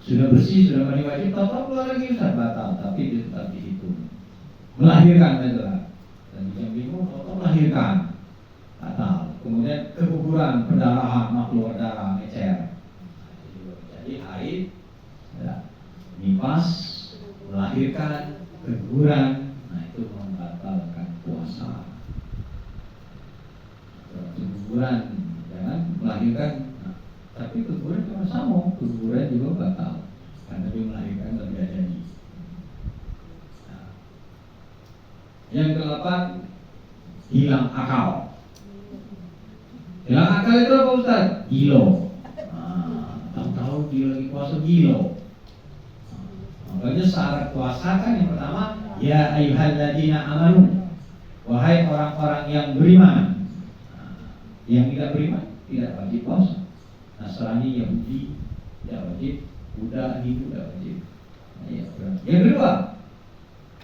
sudah bersih, sudah mandi wajib, tahu keluar lagi Ustaz batal, tapi tetap dihitung. Melahirkan adalah dan jam 5 tahu melahirkan batal. Kemudian keguguran, pendarahan, keluar darah, mecer. Jadi haid, ya, nifas, melahirkan, keguguran, nah itu membatalkan puasa. Keguguran, jangan melahirkan, nah, tapi keguguran cuma sama, keguguran juga batal, karena dia melahirkan tidak jadi. Nah, yang ke-8, hilang akal. Hilang akal itu apa Ustaz? Gilo. Tahu-tahu dia lagi puasa gilo. Makanya syarat puasa kan yang pertama, ya ayyuhalladzina amanu, wahai orang-orang yang beriman. Yang tidak beriman tidak wajib puasa. Nasrani, Yahudi tidak wajib, Buddha, Hindu tidak wajib. Ya, yang kedua,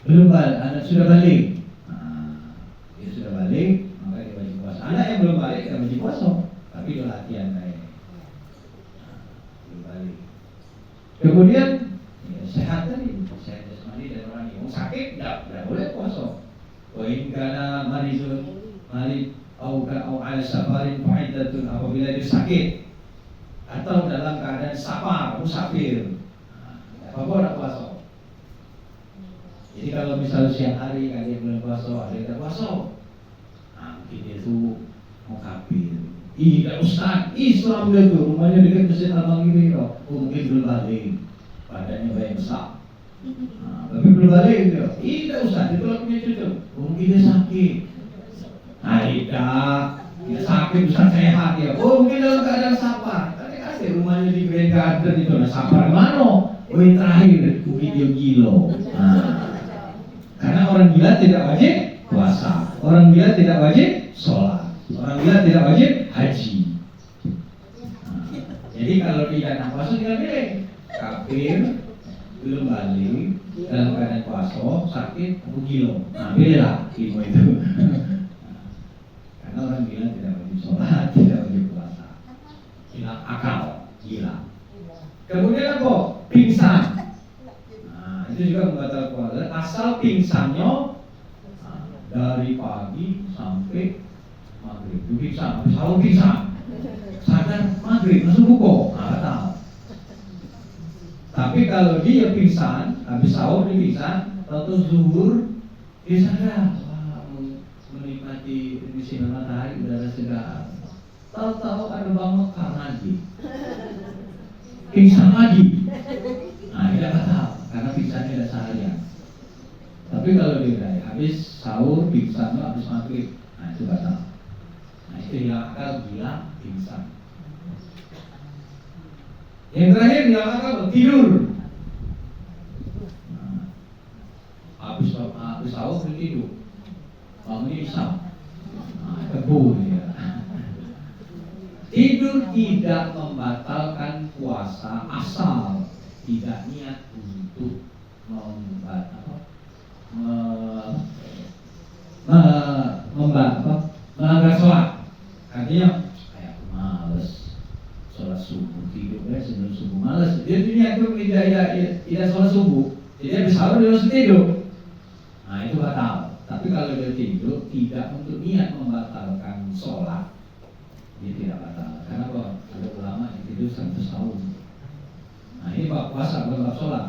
belum balik, anak sudah balik. Dia sudah balik, maka dia wajib puasa. Anak yang belum balik tidak wajib puasa, tapi dia latihan kayak belum balik. Kemudian ya, sehat tadi, sehat jasmani dan rohani. Yang sakit tidak boleh puasa. Wain karena marid au ala safarin faidatun, apabila dia sakit atau dalam keadaan safar, musafir, tidak apa-apa tidak puasa. Jadi kalau misalnya siang hari kalian belum puasa, ada yang puasa, mungkin dia itu mau kafir. Tidak Ustaz, Islam dia tuh rumahnya dekat Masjid Al-Bang ini kok, mungkin belum balik, badannya banyak besar. Tapi belum balik dia. Tidak Ustaz, itu lah punya cucu. Mungkin dia sakit. Tidak, dia sakit Ustaz, sehat ya. Mungkin dalam keadaan safar. Tadi kasih rumahnya di Grand Garden itu, ada safar mana? Terakhir mungkin dia gila. Karena orang gila tidak wajib puasa, orang gila tidak wajib sholat, orang gila tidak wajib haji. Jadi kalau tidak nak puasa tinggal pilih kafir, belum balik, dalam keadaan puasa, sakit, atau gila. Pilihlah ilmu itu. Karena orang gila tidak wajib sholat, tidak wajib puasa, hilang akal, gila. Kemudian apa? Pingsan. Itu juga membatalkan puasa. Asal pingsannya dari pagi sampai maghrib. Itu pingsan, habis sahur pingsan. Sadar maghrib langsung buka, batal. Tapi kalau dia pingsan, habis sahur dia pingsan, atau zuhur dia sadar, wah, menikmati sinar matahari, udara segar. Tahu-tahu ada bangun lagi, pingsan lagi. Tidak batal. Karena pingsannya tidak seharian. Tapi kalau dia habis sahur, pingsan, habis maghrib, itu batal. Itu hilang akal, gila, pingsan. Yang terakhir hilang akal, tidur. Habis sahur, tidur. Bangunnya isam. Kebun ya. Tidur tidak membatalkan puasa asal tidak niat untuk melanggar sholat. Artinya kayak males sholat subuh, tidur sebelum subuh, males. Dia niat itu tidak sholat subuh, jadi habis sahur dia langsung tidur. Itu batal. Tapi kalau dia tidur tidak untuk niat membatalkan sholat, dia tidak batal. Karena kok ada ulama yang tidur sampai sahur. Ini bab puasa, bukan bab sholat.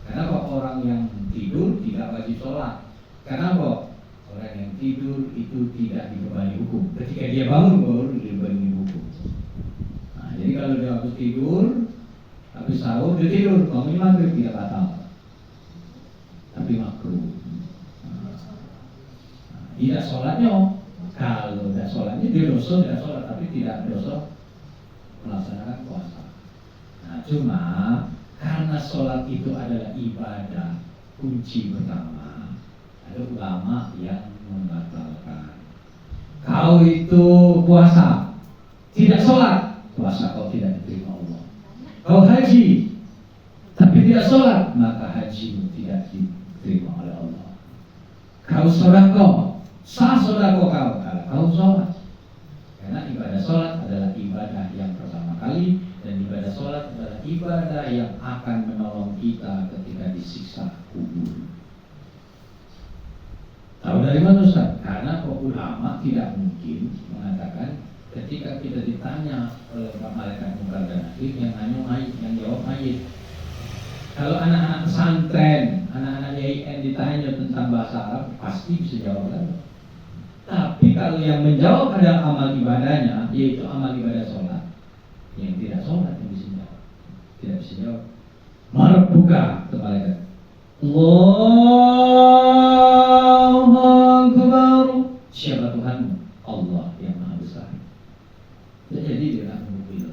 Karena kok orang yang tidur tidak wajib sholat. Karena kok orang yang tidur itu tidak dibebani hukum. Ketika dia bangun baru dibebani hukum. Jadi kalau dia habis tidur, habis sahur dia tidur, bangun maghrib tidak batal, tapi makruh. Tidak sholatnya. Kalau tidak sholatnya dia dosa, tidak sholat, tapi tidak dosa melaksanakan puasa. Cuma karena sholat itu adalah ibadah kunci pertama, ada ulama yang membatalkan. Kau itu puasa, tidak sholat, puasa kau tidak diterima Allah. Kau haji, tapi tidak sholat, maka hajimu tidak diterima oleh Allah. Kau sedekah, sah sedekah kau kalau kau sholat. Karena ibadah sholat adalah ibadah yang pertama kali, dan ibadah sholat adalah ibadah yang akan menolong kita ketika disiksa kubur. Tahu dari mana Ustaz? Karena ulama tidak mungkin mengatakan ketika kita ditanya oleh malaikat munkar dan nakir yang nanya mayit, yang jawab mayit. Kalau anak-anak pesantren, anak-anak YIN ditanya tentang bahasa Arab, pasti bisa jawab kan? Tapi kalau yang menjawab adalah amal ibadahnya, yaitu amal ibadah sholat, yang tidak sholat yang bisa jawab, tidak bisa jawab. Marah buka malaikat. Allahu Akbar. Siapa Tuhanmu? Allah yang Maha Besar. Jadi dia nak mengubil.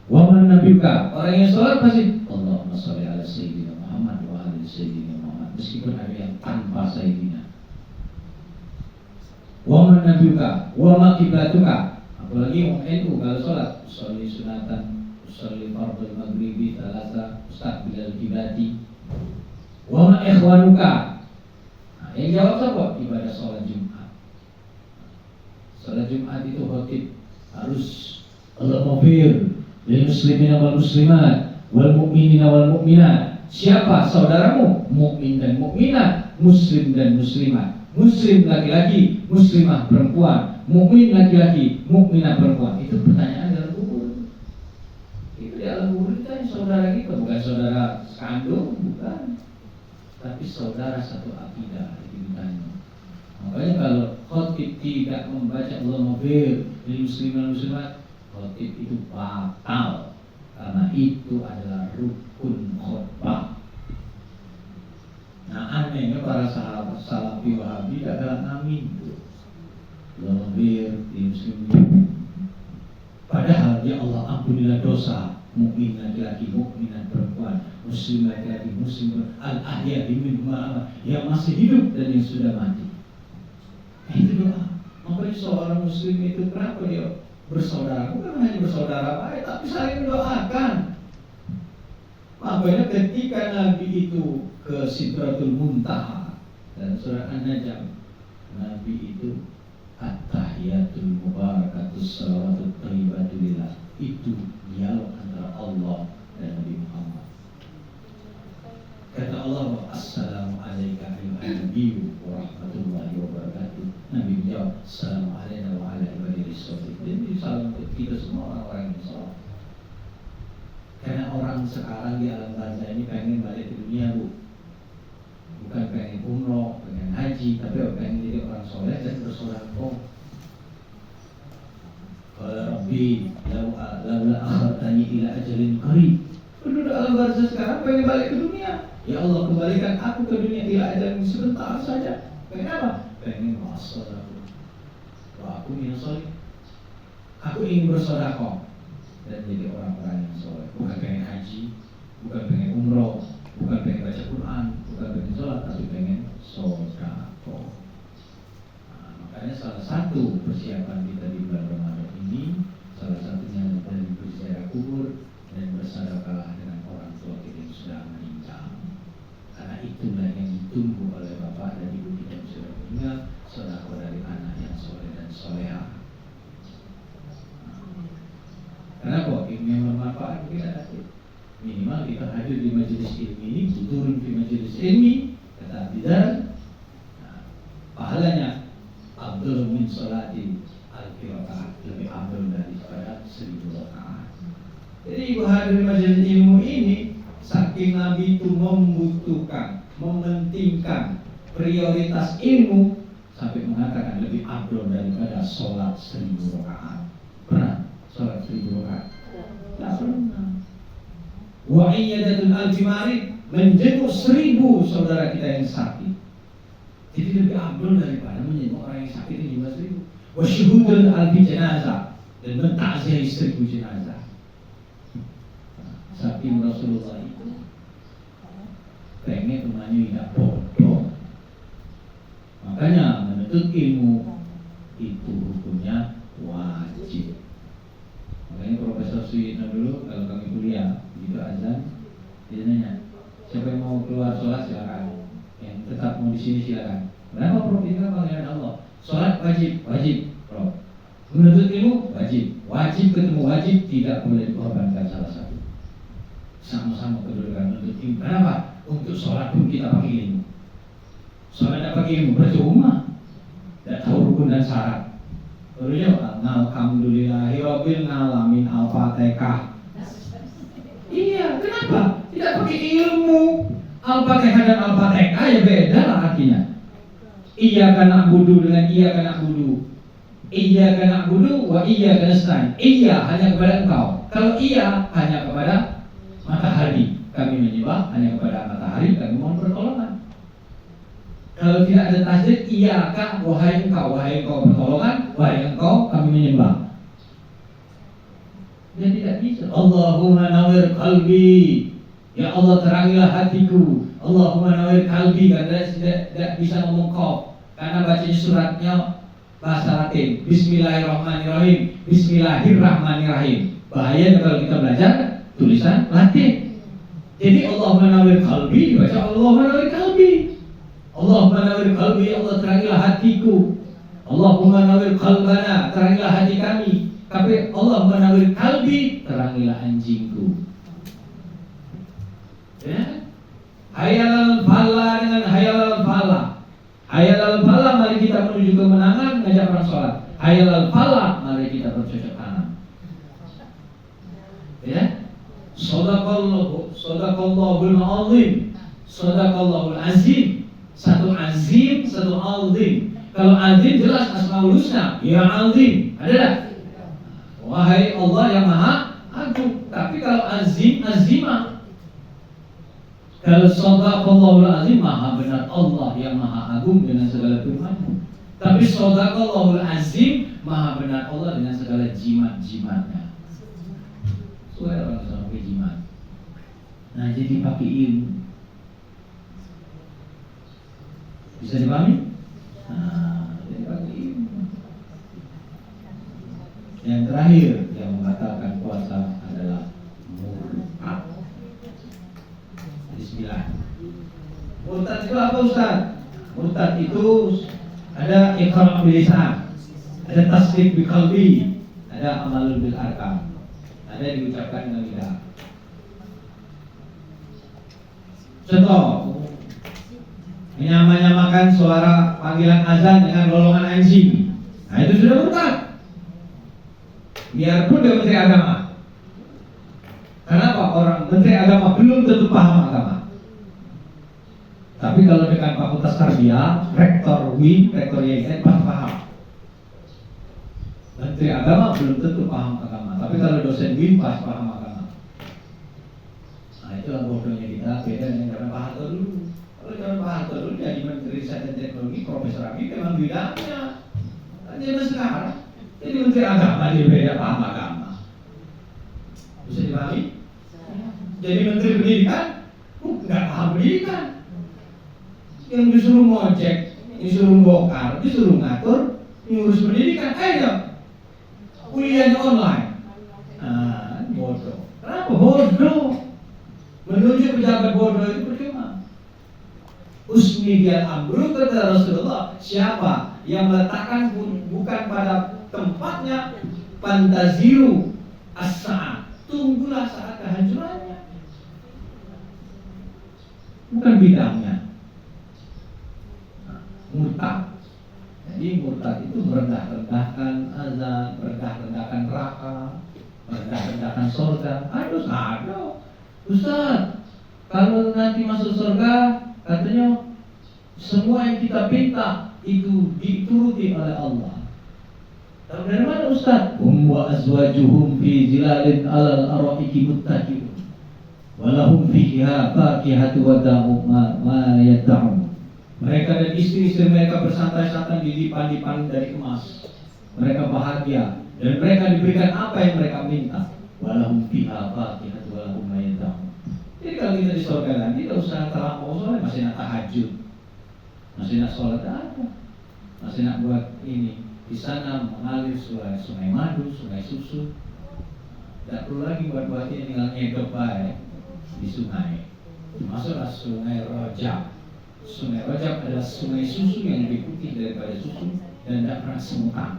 Wa man nabiyuka? Orang yang sholat pasti Allahumma sholli ala sayyidina Muhammad wa ala sayyidina Muhammad, meskipun ada yang tanpa sayyidina. Wa man nabiyuka? Wa ma qiblatuka? Apalagi orang NU kalau sholat sholli sunatan usalli fardhu maghribi thalatha mustaqbilal qiblati. Wa ma ikhwanuka. Nah, yang jawab siapa? Ibadah sholat Jumat. Sholat Jumat itu khotib harus Allah mafir lil muslimina wal muslimat wal mu'minina wal mu'minat. Siapa saudaramu? Mukmin dan mukminat, muslim dan muslimat. Muslim laki-laki, muslimah perempuan, mukmin laki-laki, mukminah perempuan. Itu pertanyaan dalam kubur. Itu di alam kubur kita saudara kita, bukan saudara kandung, bukan, tapi saudara satu akidah. Itu ditanya. Makanya kalau khotib tidak membaca Allah mafir lil muslimin wal muslimat, khotib itu batal, karena itu adalah rukun khutbah. Nah, anehnya para sahabat Salafi Wahabi adalah amin itu Allah mafir lil muslimin. Padahal ya Allah ampunilah dosa mukmin laki-laki, mukminat perempuan, muslim laki-laki, muslim al-ahya minhum yang masih hidup dan yang sudah mati. Itu doa. Makanya seorang muslim itu kenapa dia bersaudara? Bukan hanya bersaudara baik, tapi saling mendoakan. Makanya ketika Nabi itu ke Sidratul Muntaha dan surah An-Najm, Nabi itu at-tahiyatul mubarakatus salawatut thayyibatu lillah. Itu dialog antara Allah dan Nabi Muhammad. Kata Allah, assalamu alayka ayyuhan nabiyyu wa rahmatullahi wa barakatuh. Nabi menjawab, assalamu alayna wa ala ibadillah sholihin. Jadi salam untuk kita semua orang-orang yang saleh. Karena orang sekarang di alam barzah ini pengen balik ke dunia, Bu. Bukan pengen umroh, pengen haji, tapi pengen jadi orang soleh dan bersedekah. Qala rabbi laula akhartani ila ajalin qarib. Penduduk alam barzah sekarang pengen balik ke dunia. Ya Allah, kembalikan aku ke dunia ila ajalin sebentar saja. Pengen apa? Pengen bersedekah. Wa aku min sholih. Aku ingin bersedekah dan jadi orang-orang yang soleh. Bukan pengen haji, bukan pengen umroh, bukan pengen baca Quran, bukan pengen sholat, tapi pengen sedekah. Nah, makanya salah satu persiapan kita di bulan Ramadan ini, salah satunya dari berziarah kubur dan bersedekah dengan orang tua kita yang sudah meninggal. Karena itulah yang ditunggu oleh bapak dan ibu kita yang sudah meninggal, sedekah dari anak yang soleh dan solehah. Kenapa? Ilmu yang bermanfaat kita dapat. Minimal kita hadir di majelis ilmi ini, turun di majelis ilmi, kata Abidar, nah, pahalanya Abdul min salati alfi rakaat, lebih abdul daripada 1000 rakaat. Jadi ibu hadir di majelis ilmu ini, saking Nabi itu membutuhkan, mementingkan prioritas ilmu, sampai mengatakan lebih abdul daripada sholat 1000 rakaat. Pernah sholat 1000 rakaat? Tak pernah. Wa iyyadatul alfi marid, menjenguk 1000 saudara kita yang sakit. Jadi lebih abdul daripada menjenguk orang yang sakit ini 1000. Wa syuhudul alfi jenazah, dan mentakziah 1000 jenazah. Saking Rasulullah itu pengen umatnya tidak bodoh. Makanya menuntut ilmu itu hukumnya wajib. Makanya Profesor Suyitno dulu kalau kami kuliah itu azan, dia nanya, siapa yang mau keluar sholat silakan, yang tetap mau di sini silakan. Kenapa Prof? Ini kan panggilan Allah. Sholat wajib, wajib, Prof. Menuntut ilmu wajib, wajib ketemu wajib, tidak boleh dikorbankan salah satu. Sama-sama kedudukan menuntut ilmu. Kenapa? Untuk sholat pun kita pakai ilmu. Sholat tidak pakai ilmu percuma, tidak tahu rukun dan syarat. Terusnya alhamdulillahirabbil alamin al-fatihah. Iya, kenapa? Tidak pakai ilmu. Al-Fatihah dan Al-Fatihah ya beda lah artinya. Iyyaka na'budu dengan iyyaka na'budu. Iyyaka na'budu wa iyyaka nasta'in. Iya hanya kepada engkau. Kalau iya hanya kepada matahari, kami menyembah. Hanya kepada matahari kami mohon pertolongan. Kalau tidak ada tasdid, iyyaka wahai engkau pertolongan, wahai engkau kami menyembah. Dia tidak bisa. Allahumma nawir qalbi, ya Allah terangilah hatiku. Allahumma nawir qalbi, karena tidak bisa ngomong qaf, karena bacanya suratnya bahasa Latin. Bismillahirrahmanirrahim. Bismillahirrahmanirrahim. Bahaya kalau kita belajar tulisan Latin. Jadi Allah menawir kalbi dibaca Allah menawir kalbi. Allah menawir kalbi, Allah terangilah hatiku. Allah menawir kalbana, terangilah hati kami. Tapi Allah menawir kalbi, terangilah anjingku. Ya? Hayal al-falah dengan hayal al-falah. Hayal al-falah, mari kita menuju kemenangan, ngajak orang sholat. Hayal al-falah, mari kita bercocok tanam. Ya? Sadaqallahul azim. Sadaqallahul azim. Satu azim, satu azim. Kalau azim jelas asmaul husna, ya azim. Ada tak? Wahai Allah yang maha agung. Tapi kalau azim, azimah. Kalau sadaqallahul azim, maha benar Allah yang maha agung dengan segala firman-Mu. Tapi sadaqallahul azim, maha benar Allah dengan segala jimat-jimatnya. Suara orang sampai jimat. Nah, jadi pakai ilmu. Bisa dipahami? Nah, jadi pakai ilmu. Yang terakhir yang membatalkan puasa adalah murtad. Bismillah. Murtad itu apa, Ustaz? Murtad itu ada iqrar bil lisan, ada tasdiq bil qalbi, ada amalul bil arkan, ada diucapkan dengan lidah. Contoh, menyamakan suara panggilan azan dengan golongan anjing. Nah, itu sudah murtad. Biarpun dia menteri agama. Kenapa? Orang menteri agama belum tentu paham agama. Tapi kalau dengan fakultas tarbiyah, rektor WIN, rektor YIN paham. Menteri agama belum tentu paham agama. Tapi kalau dosen WIN paham agama. Nah, itulah bodohnya kita. Beda dengan zaman Pak Harto dulu. Kalau zaman Pak Harto dulu jadi menteri riset dan teknologi, Profesor Abi memang bidangnya. Dan zaman sekarang jadi menteri agama dia beda paham agama. Bisa dipahami? Jadi menteri pendidikan nggak paham pendidikan. Yang disuruh ngojek, disuruh bongkar, disuruh ngatur, ngurus pendidikan, ayo kuliahnya online. Nah, bodoh. Kenapa bodoh? Menunjuk pejabat bodoh itu percuma. Usmi bial amru, kata Rasulullah, siapa yang meletakkan bukan pada tempatnya, pantaziru as-sa'at, tunggulah saat kehancurannya, bukan bidangnya. Murtad. Jadi murtad itu merendah-rendahkan azan, merendah-rendahkan neraka, merendah-rendahkan surga. Aduh, Ustaz, kalau nanti masuk surga, katanya semua yang kita minta itu dituruti oleh Allah. Tahu dari mana, Ustaz? Wa azwajuhum fi zilalin 'alal ara'iki muttaqiun. Wa lahum fiha fakihatu wa da'u ma yad'un. Mereka dan istri-istri mereka bersantai-santai di dipan-dipan dari emas. Mereka bahagia dan mereka diberikan apa yang mereka minta. Walahum fiha fakihatu wa lahum ma yad'un. Jadi kalau kita di surga nanti tidak usah terlampau sholat, masih nak tahajud, masih nak sholat ada, masih nak buat ini. Di sana mengalir sungai madu, sungai susu. Tidak perlu lagi buat ini, tinggal ngedok baik di sungai. Masuklah sungai Rojab. Sungai Rojab adalah sungai susu yang lebih putih daripada susu dan tidak pernah semutan.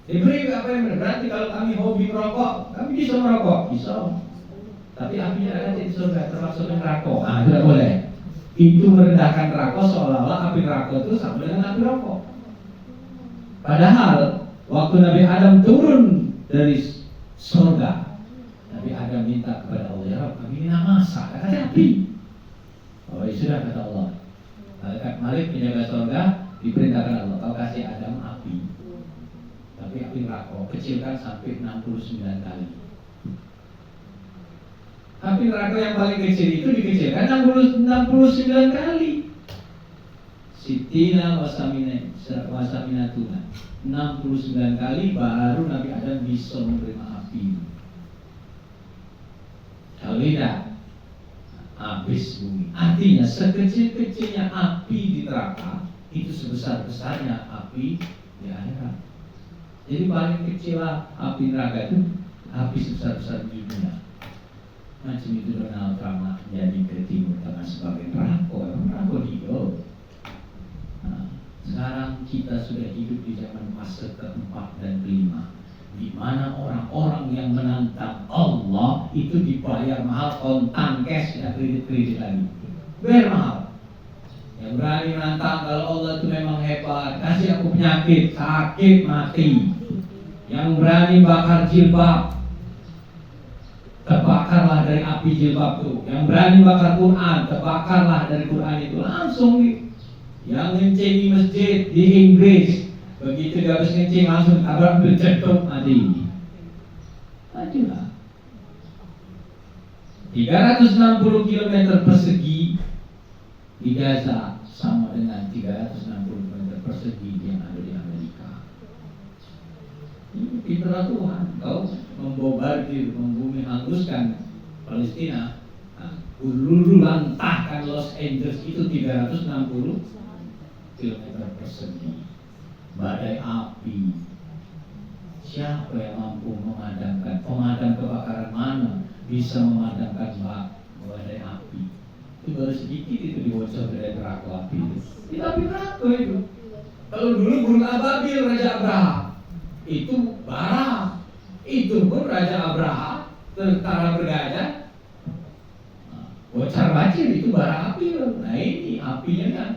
Diberi apa yang berarti kalau kami hobi merokok, kami bisa merokok, bisa. Tapi apinya nanti di surga termasuk neraka. Ah, tidak boleh. Itu merendahkan neraka seolah-olah api neraka itu sama dengan api rokok. Padahal waktu Nabi Adam turun dari surga, Nabi Adam minta kepada Allah, ya Rabb, kami ini masak, kata api. Oh, ya sudah, kata Allah. Malaikat Malik penjaga surga diperintahkan Allah, kau kasih Adam api. Tapi api neraka kecilkan sampai 69 kali. Api neraka yang paling kecil itu dikecilkan 69 kali. Sitina wasaminatuna 69 kali baru Nabi Adam bisa menerima api. Kalau tidak, habis bumi. Artinya sekecil-kecilnya api di neraka itu sebesar-besarnya api di akhirat. Jadi paling kecil api neraka itu api sebesar-besar di dunia. Macam itu Donald Trump jadi ke Timur Tengah sebagai perangko dia. Nah, sekarang kita sudah hidup di zaman fase keempat dan kelima, di mana orang-orang yang menantang Allah itu dibayar mahal, kontan cash, ya kredit lagi, bayar mahal. Yang berani menantang kalau Allah itu memang hebat, kasih aku penyakit, sakit, mati. Yang berani bakar jilbab, terbakarlah dari api jilbab itu. Yang berani bakar Quran, terbakarlah dari Quran itu. Langsung yang ngencing di masjid di Inggris, begitu dia habis ngencing langsung tabrak bercetuk mati. Ajulah 360 km persegi di Gaza sama dengan 360 km persegi yang ada di Amerika. Ini fitrah Tuhan. Kau membombardir, membumi hanguskan Palestina, lulu lantahkan Los Angeles itu 360 km persegi. Badai api. Siapa yang mampu memadamkan? Pemadam kebakaran mana bisa memadamkan badai api? Itu baru sedikit itu dibocor dari neraka api. Itu api neraka itu. Kalau dulu burung ababil Raja Abraham itu bara, itu pun Raja Abraham tentara bergajah, bocor bacir itu bara api. Nah ini apinya kan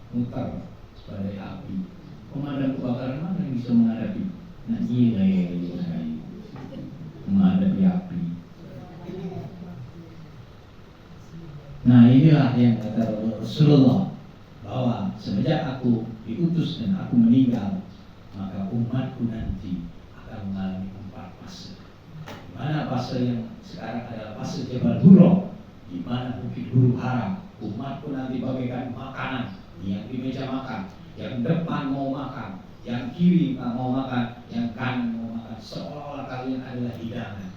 mutar badai api. Pemadam kebakaran mana yang bisa menghadapi? Nah iya menghadapi api. Nah inilah yang kata Rasulullah, bahwa semenjak aku diutus dan aku meninggal, maka umatku nanti akan mengalami 4 fase. Di mana fase yang sekarang adalah fase Jabal Hura, di mana bukit huru hara. Umatku nanti bagaikan makanan yang di meja makan, yang depan mau makan, yang kiri mau makan, yang kanan mau makan, seolah-olah kalian adalah hidangan.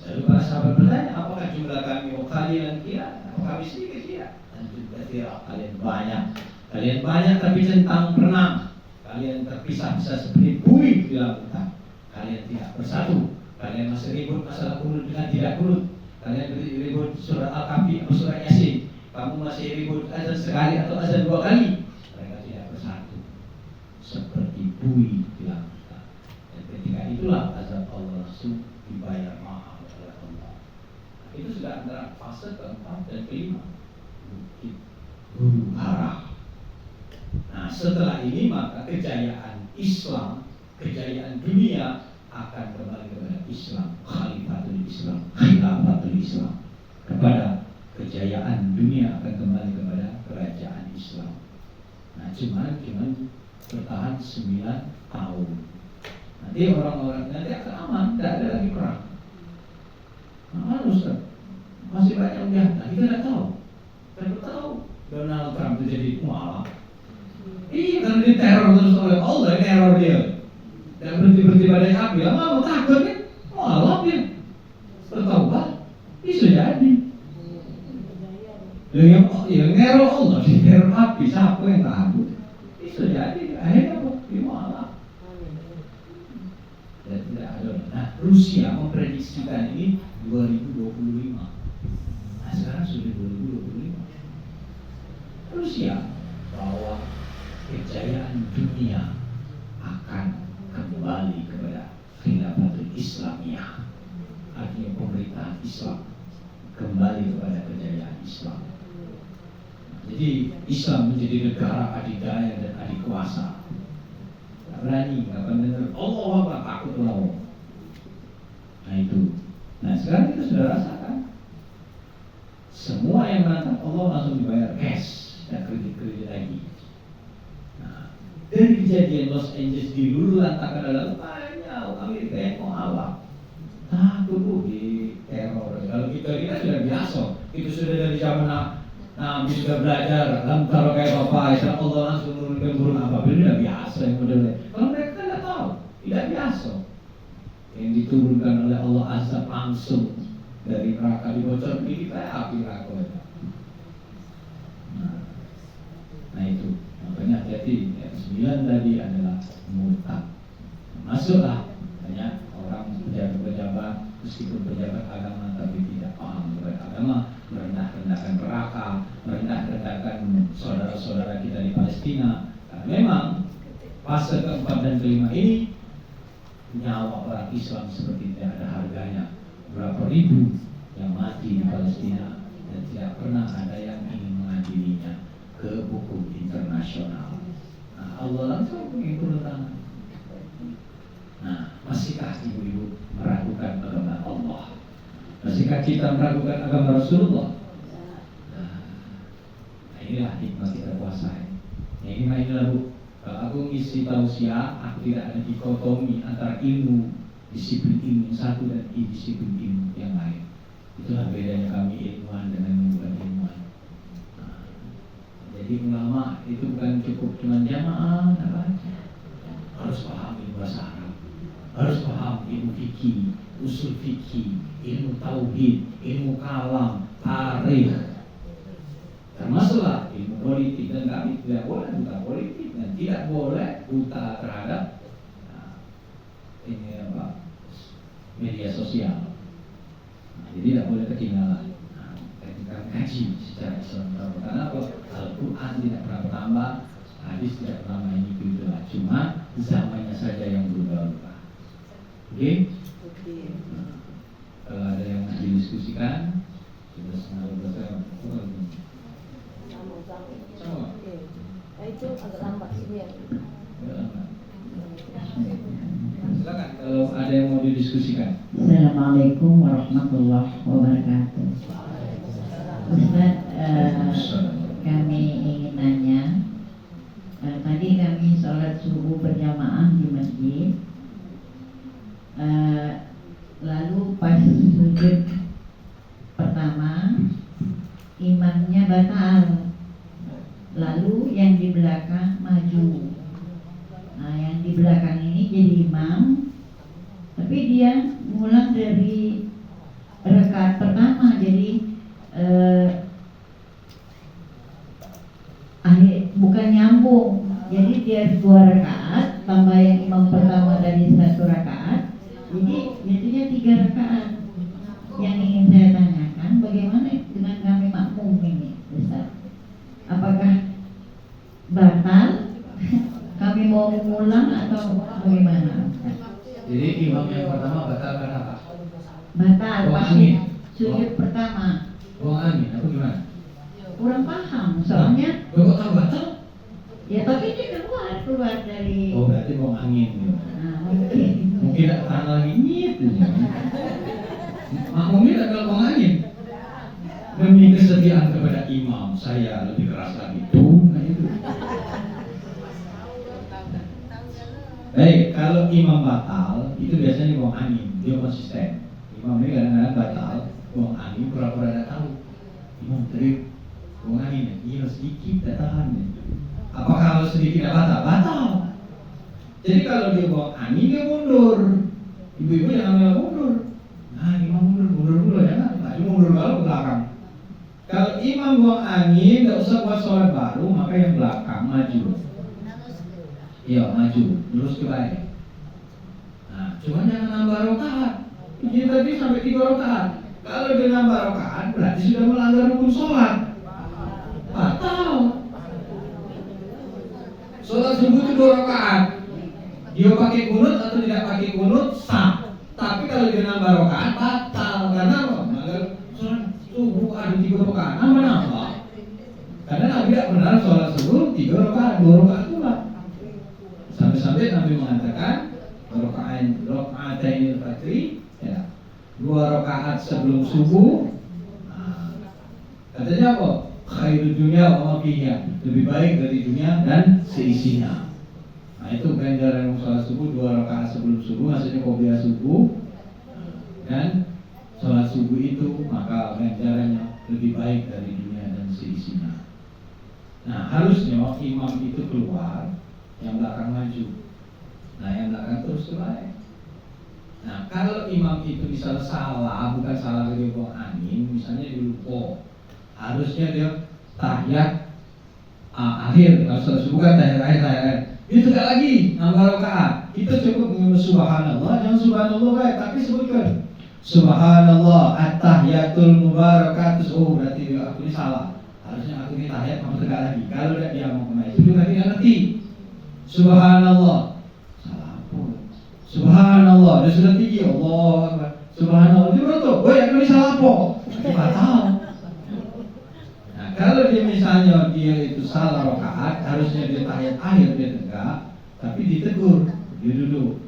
Lalu para sahabat bertanya, apakah jumlah kami? Oh kalian kira, kami sedikit ya. Dan juga tidak, kalian banyak tapi centang berenang. Kalian terpisah-pisah seperti buih di lautan. Kalian tidak bersatu. Kalian masih ribut masalah kunut dengan tidak kunut. Kalian ribut surah Al-Kahfi atau surah Yasin. Kamu masih ribut azan sekali atau azan 2 kali. Mereka tidak bersatu, seperti buih di lautan. Dan ketika itulah azab Allah langsung dibayar mahal oleh Allah. Itu sudah antara fase keempat dan kelima, bukit huru hara. Nah setelah ini maka kejayaan Islam, kejayaan dunia akan kembali kepada Islam, khalifatul Islam, khilafatul Islam. Kepada kejayaan dunia akan kembali kepada kerajaan Islam. Nah cuman bertahan 9 tahun. Nanti orang-orang nanti akan aman, tidak ada lagi perang. Nah, Ustaz, masih banyak yang nah, kita tidak tahu. Kita tahu Donald Trump itu jadi mualaf. Iya, karena diteror terus oleh Allah, teror dia. Dan berhenti badai api, lama mau takut kan? Mualaf dia. Bertobat, bisa jadi. Yang teror Allah, di teror api, siapa yang takut? Bisa jadi, akhirnya kok dia mualaf. Dan tidak ada. Nah, Rusia memprediksikan ini 2025. Nah, sekarang sudah 2025. Rusia bahwa kejayaan dunia akan kembali kepada khilafatul Islamiyah, artinya pemerintahan Islam kembali kepada kejayaan Islam. Jadi Islam menjadi negara adidaya dan adikuasa. Tak berani, tak benar. Allah Akbar, takut Allah. Nah itu. Nah sekarang kita sudah rasakan semua yang menantang Allah langsung dibayar cash dan kredit lagi. Dari kejadian Los Angeles di dulu lantakan adalah banyak Amerika yang mau awak takut di teror. Kalau kita sudah biasa, itu sudah dari zaman Nabi sudah belajar. Kalau kayak bapak, insya Allah langsung menurunkan burung apa, ini sudah biasa yang modelnya. Kalau mereka tidak tahu, tidak biasa. Yang diturunkan oleh Allah azab langsung dari neraka dibocor ini kayak api neraka. Nah itu. Makanya hati-hati, yang 9 tadi adalah murtad. Masuklah banyak orang pejabat-pejabat, meskipun pejabat agama tapi tidak paham beragama, merendah-rendahkan neraka, merendah-rendahkan saudara-saudara kita di Palestina. Karena memang fase keempat dan kelima ini nyawa orang Islam seperti tidak ada harganya. Berapa ribu yang mati di Palestina dan tidak pernah ada yang ingin mengadilinya ke hukum internasional. Nah, Allah langsung turun tangan. Nah, masihkah ibu-ibu meragukan agama Allah? Masihkah kita meragukan agama Rasulullah? Nah, inilah hikmah kita puasa. Inilah Bu. Kalau aku ngisi tausiah, aku tidak ada dikotomi antara ilmu, disiplin ilmu satu dan disiplin ilmu yang lain. Itulah bedanya kami ilmuwan dengan yang bukan ilmuwan. Nah, jadi ulama itu bukan cukup cuma jamaah, harus paham ilmu bahasa Arab, harus paham ilmu fikih, usul fikih, ilmu tauhid, ilmu kalam, tarikh, termasuklah ilmu politik. Dan kami tidak boleh buta politik dan tidak boleh buta terhadap media sosial. Jadi tidak boleh ketinggalan. Ketika kaji secara Islam, karena apa? Al-Quran tidak pernah bertambah, hadis tidak pernah ini itulah. Cuma zamannya saja yang berubah-ubah. Oke? Kalau ada yang mau didiskusikan, sudah setengah 12 jam. Sama. Itu agak lambat sih ya. Silakan kalau ada yang mau didiskusikan. Assalamualaikum warahmatullahi wabarakatuh. Ustaz, kami ingin nanya. Tadi kami sholat subuh berjamaah di masjid. Lalu pas sujud pertama, imamnya batal. Lalu yang di belakang maju. Nah, yang di belakang ini jadi imam, tapi dia ngulang dari rakaat pertama, jadi bukan nyambung. Jadi dia 2 rakaat tambah yang imam pertama dari 1 rakaat, jadi jadinya 3 rakaat. Yang ingin saya tanyakan, bagaimana dengan kami makmum ini, Ustaz? Apakah batal? Kami mau mengulang atau bagaimana? Jadi imam yang pertama batal karena apa? Batal pasti sujud pertama. Buang angin, apa gimana? Kurang paham, soalnya. Kok tahu batal? Ya tapi dia keluar dari. Oh berarti buang angin. Nah, mungkin. Mungkin tak tahan lagi nyit. Makmumnya tak kalau buang angin. Demi kesetiaan kepada imam, saya lebih keras lagi. Tuh, itu. Baik, kalau imam batal itu biasanya buang angin, dia konsisten. Imam ini kadang-kadang batal, buang angin, pura-pura tidak tahu. Imam tadi buang angin, iya sedikit tidak tahan. Apa kalau sedikit tidak batal? Batal. Jadi kalau dia buang angin dia mundur. Ibu-ibu jangan mundur. Nah, imam mundur dulu ya, nah, mundur kalau ke belakang. Kalau imam buang angin, tidak usah buat sholat baru, maka yang belakang maju. Iya, maju, terus ke balik. Nah, cuma jangan nambah rakaat. Ini tadi sampai 3 rakaat. Kalau dia nambah rakaat, berarti sudah melanggar rukun sholat. Batal. Sholat subuh itu 2 rakaat. Dia pakai kunut atau tidak pakai kunut sah. Tapi kalau dia nambah rakaat, batal. Karena apa? Sholat subuh ada 3 rakaat. Nambah. Karena Nabi tidak benar sholat subuh 3 rakaat, 2 rakaat pula. Sampai-sampai Nabi mengatakan raka'atain al-fajri, ya, 2 rakaat sebelum subuh. Nah, katanya apa? Khairul dunya wa ma fiha, lebih baik dari dunia dan seisinya. Nah, itu ganjaran sholat subuh 2 rakaat sebelum subuh, maksudnya qobliyah subuh. Dan sholat subuh itu maka ganjarannya lebih baik dari dunia dan seisinya. Nah, harusnya imam itu keluar, yang belakang maju. Nah, yang belakang terus ke balik. Nah, kalau imam itu misalnya salah, bukan salah dia buang angin, misalnya di ruko, harusnya dia tahiyat akhir, kalau subuh kan tahiyat akhir. Dia tegak lagi, nambah rakaat. kita cukup menyebut subhanallah, jangan subhanallah baik, tapi sebutkan subhanallah at-tahiyatul mubarakatus. Oh, berarti aku ini salah. Harusnya aku ini tahiyat kamu tegak lagi. Kalau dia mau kemana itu juga tidak ngerti. Subhanallah. Salah pun. Subhanallah. Dia sudah tinggi. Allah. Subhanallah. Dia berontok. Woi, aku ini salah apa? Tidak tahu. Nah, kalau dia misalnya dia itu salah rakaat, harusnya dia tahiyat akhir dia tegak, tapi ditegur. Dia duduk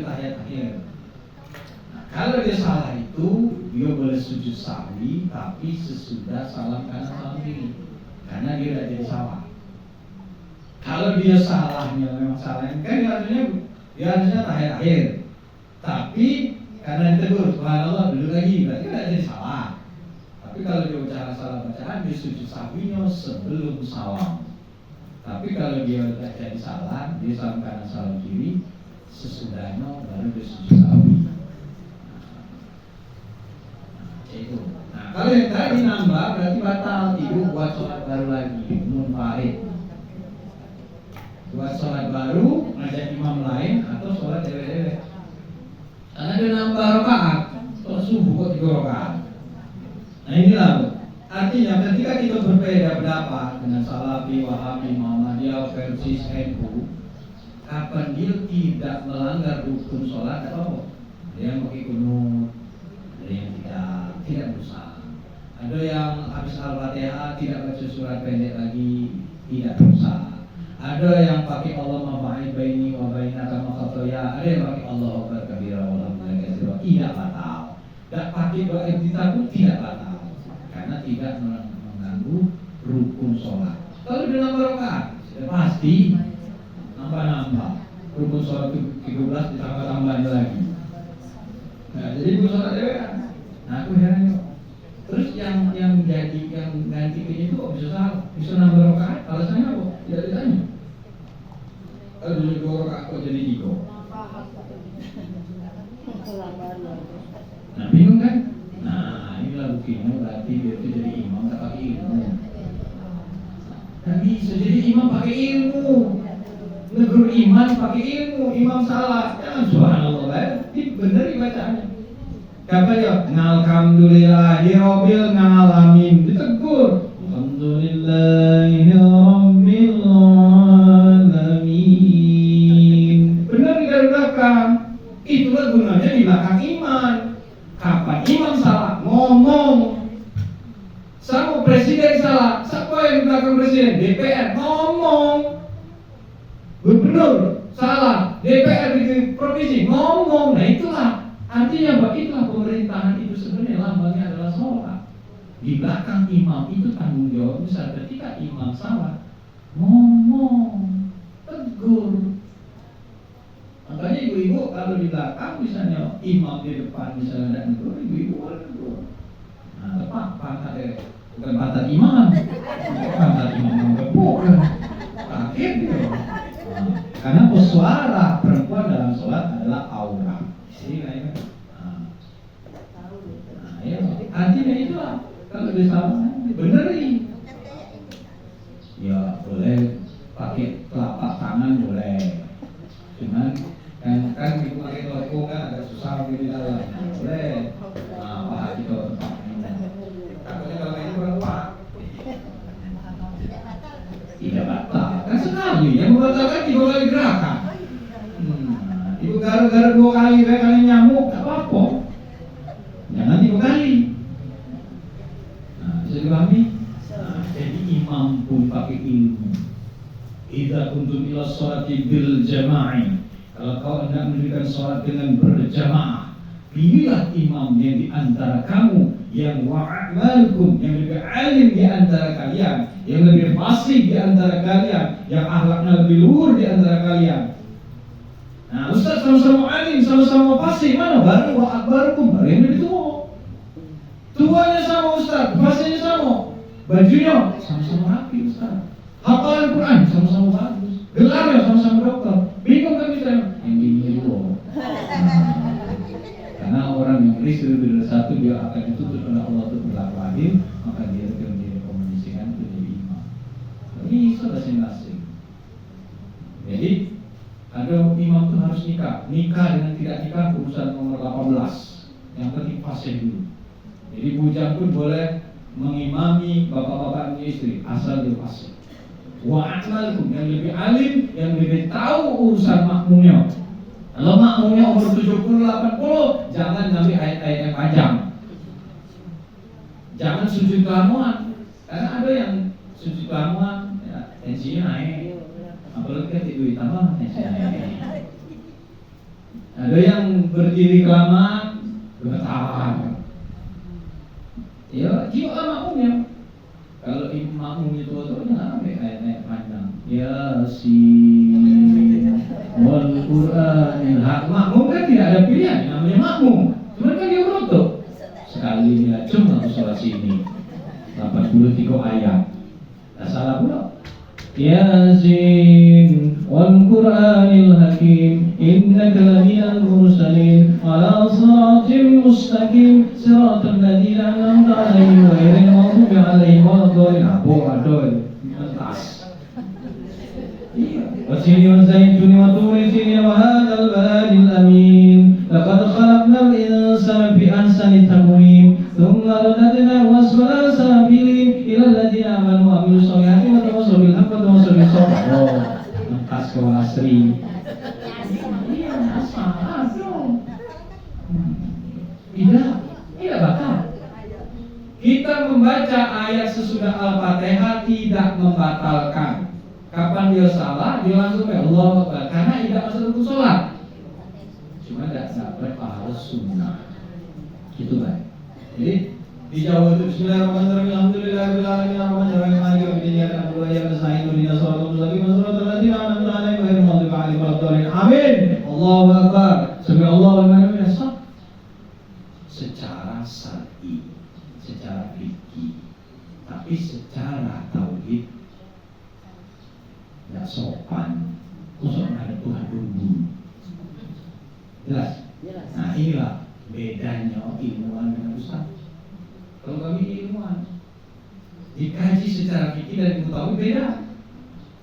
tahiyat akhir. Nah, kalau dia salah itu, dia boleh sujud sahwi, tapi sesudah salam kanan salam kiri, karena dia tidak jadi salah. Kalau dia salahnya memang salah, kan dia harusnya tahiyat akhir, tapi karena ditegur, subhanallah duduk lagi, berarti tidak jadi salah. Tapi kalau dia ucapkan salah bacaan, dia sujud sahwinya sebelum salam. Tapi kalau dia tidak jadi salah, dia salam kanan salam kiri, sesudahnya baru dia sujud sahwi. Itu. Nah, kalau yang tadi nambah berarti batal, ibu buat sholat baru lagi, munfarid. Buat sholat baru, ngajak imam lain atau sholat dewek-dewek. Karena dia nambah rakaat, sholat subuh kok 3 rakaat. Nah inilah, artinya ketika kita berbeda pendapat dengan Salafi, Wahabi, Muhammadiyah versus NU, kapan dia tidak melanggar rukun sholat atau ada yang pakai kunut, ada yang tidak berusaha. Ada yang habis Al-Fatihah tidak baca surat pendek lagi, tidak berusaha. Ada yang pakai Allah ma'ba'id baini wa bainaka maqatoya, ada yang pakai Allah akbar kabira wa alhamdulillah katsira, tidak batal. Tak pakai doa iftitah pun tidak batal, karena tidak mengganggu rukun sholat. Kalau dia nambah rakaat, sudah pasti nambah. Rukun sholat 13 ditambah lagi. Nah, jadi rukun sholat dewean. Nah, aku heran kok. Terus yang ganti ke itu kok bisa salah, bisa nambah rakaat? Alasannya apa? Tidak ditanya. Kalau dulu 2 rakaat kok jadi 3. Nah, bingung kan? Nah, inilah buktinya berarti dia itu jadi imam tak pakai ilmu. Nah, bisa jadi imam pakai ilmu. Negur iman pakai ilmu, imam salah. Jangan subhanallah, ini benar bacaannya. Kata dia, alhamdulillahi rabbil alamin, ditegur. Alhamdulillahi rabbil alamin. Benar di belakang. Itulah gunanya di belakang iman. Kapan imam salah, ngomong. Sama presiden salah, siapa yang di belakang presiden? DPR, ngomong. Gubernur salah, DPR di provinsi, ngomong. Nah itulah, artinya bahwa itulah pemerintahan itu sebenarnya lambangnya adalah sholat. Di belakang imam itu tanggung jawab besar. Ketika imam salah, ngomong, tegur. Makanya ibu-ibu kalau di belakang misalnya imam di depan misalnya ada negur, ibu-ibu boleh negur. Nah, tepat pantat bukan pantat imam, pantat imam yang gebuk kan, kaget gitu. Nah, karena suara perempuan dalam sholat adalah aurat. Jadi kayaknya, ya, artinya itulah kalau disalah benerin. Ya boleh pakai telapak tangan boleh, cuman kan ibu pakai telepon kan agak susah di dalam. Boleh. Nah, paha kita tempat ini. Takutnya kalau ini kurang kuat. Tidak batal. Kan sekali yang membatalkan 3 kali gerakan. Ibu gara-gara 2 kali nyamuk, tak apa-apa. Jangan 3 kali. Nah, bisa dipahami? Nah, jadi imam pun pakai ilmu. Idza kuntum ila sholati bil jama'i. Kalau kau hendak mendirikan sholat dengan berjamaah, pilihlah imam yang di antara kamu, yang wa'amalkum, yang lebih alim di antara kalian, yang lebih fasih di antara kalian, yang akhlaknya lebih luhur di antara kalian. Nah, ustaz sama-sama alim, sama-sama fasih, mana baru wa'akbarukum, baru yang lebih tua. Tuanya sama ustaz, fasihnya sama, bajunya sama-sama rapi ustaz, hafalan Quran sama-sama bagus, gelarnya sama-sama dokter. Bingung kan kita? Yang bingung itu. Karena orang yang Kris lebih dari satu, dia akan dituntut oleh Allah untuk berlaku adil, maka dia akan direkomendasikan untuk jadi imam. Tapi bisa masing-masing. Jadi ada harus nikah. Nikah dengan tidak nikah urusan nomor 18. Yang penting fasih dulu. Jadi bujang pun boleh mengimami bapak-bapak punya istri asal dia fasih. Wa a'lamukum, yang lebih alim, yang lebih tahu urusan makmumnya. Kalau makmumnya umur 70, 80, jangan ngambil ayat-ayat yang panjang. Jangan sujud kelamuan. Karena ada yang sujud kelamuan, ya, tensinya naik. Apalagi kan tidur tambah tensinya naik. Ada yang berdiri kelamaan, gemetar. Ya, jiwa makmumnya. Kalau ibu makmum itu nggak ambil ayat-ayat panjang. Yasin, wal Qur'anil hakim. Makmum kan tidak ada pilihan, namanya makmum. Cuma kan dia menutup. Sekali dia cuma sholat sini 83 ayat. Tak salah pula. Yasin, wal Qur'anil hakim, innaka laminal mursalin ala siratim mustaqim, siratal ladzina an'amta 'alaihim ghairil maghdubi 'alaihim waladdallin. Aduh, mentas. Wasini wa zaituni wa turi sini wa hadzal baladil amin. Laqad khalaqnal insana fi ahsani taqwim, thumma radadnahu asfala safilin ila alladziina amanu wa 'amilus sholihati wa tawassaw bil haqqi wa tawassaw bis sabr. Oh, mentas ke asri. Iya, salah dong. Tidak bakal. Kita membaca ayat sesudah Al-Fatihah tidak membatalkan. Kapan dia salah, dia langsung Allah Akbar, karena tidak masuk rukun sholat. Cuma tidak sampai harus sunnah. Itu baik. Jadi di Jawa itu Bismillahirrahmanirrahim. Alhamdulillahirabbil alamin arrahmanirrahim maliki yaumiddin iyyaka na'budu wa iyyaka nasta'in ihdinas siratal mustaqim siratal ladzina an'amta 'alaihim ghairil maghdubi 'alaihim waladdallin. Amin. Allahu Akbar. Sami Allahu liman hamidah. Secara syar'i, secara fikih, tapi secara tauhid tidak sopan. Khusus ada Tuhan dulu. Jelas? Nah inilah bedanya ilmuwan dengan ustaz. Kalau kami ilmuwan dikaji secara fikih dan mengetahui beda.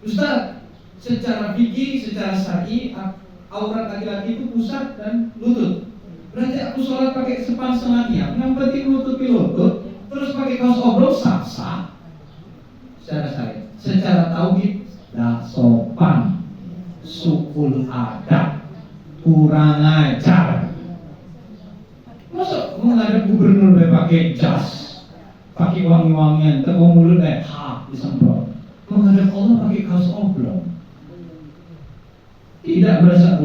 Ustaz, secara fikih, secara syar'i, aurat laki-laki itu pusat dan lutut. Berarti aku sholat pakai sepan setengah tiang, yang penting nutupi lutut, terus pakai kaos obrol sah-sah. Secara syar'i, secara tauhid dah sopan, su'ul adab, kurang ajar. Masa menghadap gubernur pakai jas, pakai wangi-wangian, tengok mulut disemprot. Menghadap Allah pakai kaos oblong. Tidak berusaha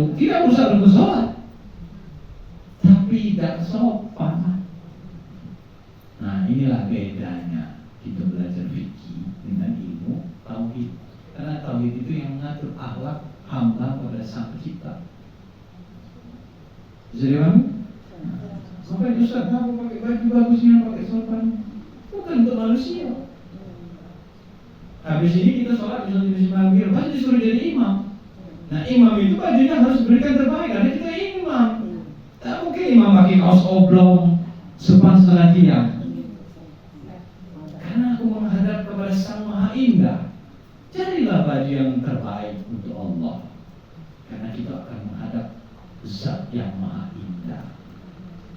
untuk sholat, tapi tidak sopan. Nah inilah bedanya kita belajar fikih dengan ilmu tauhid. Karena tauhid itu yang mengatur akhlak hamba pada Sang Pencipta. Jadi sampai Ustaz kamu pakai baju bagusnya, pakai sopan, bukan untuk manusia. Habis ini kita sholat di malam pasti disuruh jadi imam. Nah imam itu bajunya harus berikan terbaik karena kita imam. Tak mungkin imam pakai kaos oblong, sepan setengah tiang. Karena aku menghadap kepada Sang Maha Indah. Carilah baju yang terbaik untuk Allah, karena kita akan menghadap Zat yang Maha Indah.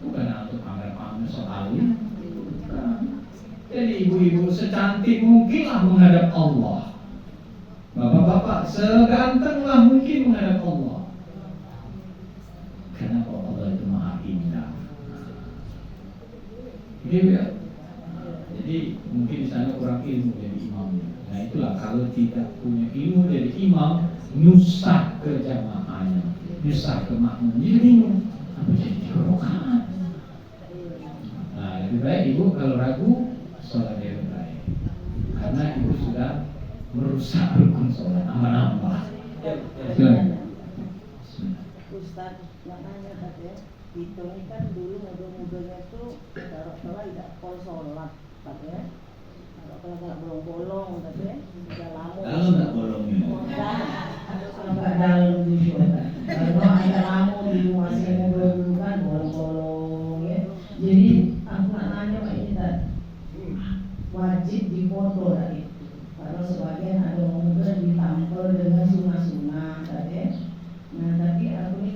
Bukan untuk pamer-pamer soalnya. Jadi ibu-ibu secantik mungkinlah menghadap Allah. Bapak-bapak segantenglah mungkin menghadap Allah. Karena Allah itu Maha Indah. Jadi mungkin di sana kurang ilmu jadi imamnya. Nah itulah kalau tidak punya ilmu jadi imam, nyusah ke jamaahnya, nyusah ke makmum. Jadi bingung apa jadi rokaat. Nah lebih baik ibu kalau ragu sholat lebih baik, karena ibu sudah merusak rukun sholat nambah-nambah. Silakan. Ustaz, makanya katanya itu kan dulu muda-mudanya tuh kalau tidak pol sholat katanya. Kalau nggak bolong-bolong katanya udah lama. Kalau nggak bolong ini. Nggak dalam juga. Kalau ada lama di masih muda dulu kan bolong-bolong ya. Jadi aku nak nanya Pak ini tadi wajib difoto tadi. Kalau sebagian ada muda ditampil dengan sunah-sunah tadi. Nah tapi aku ini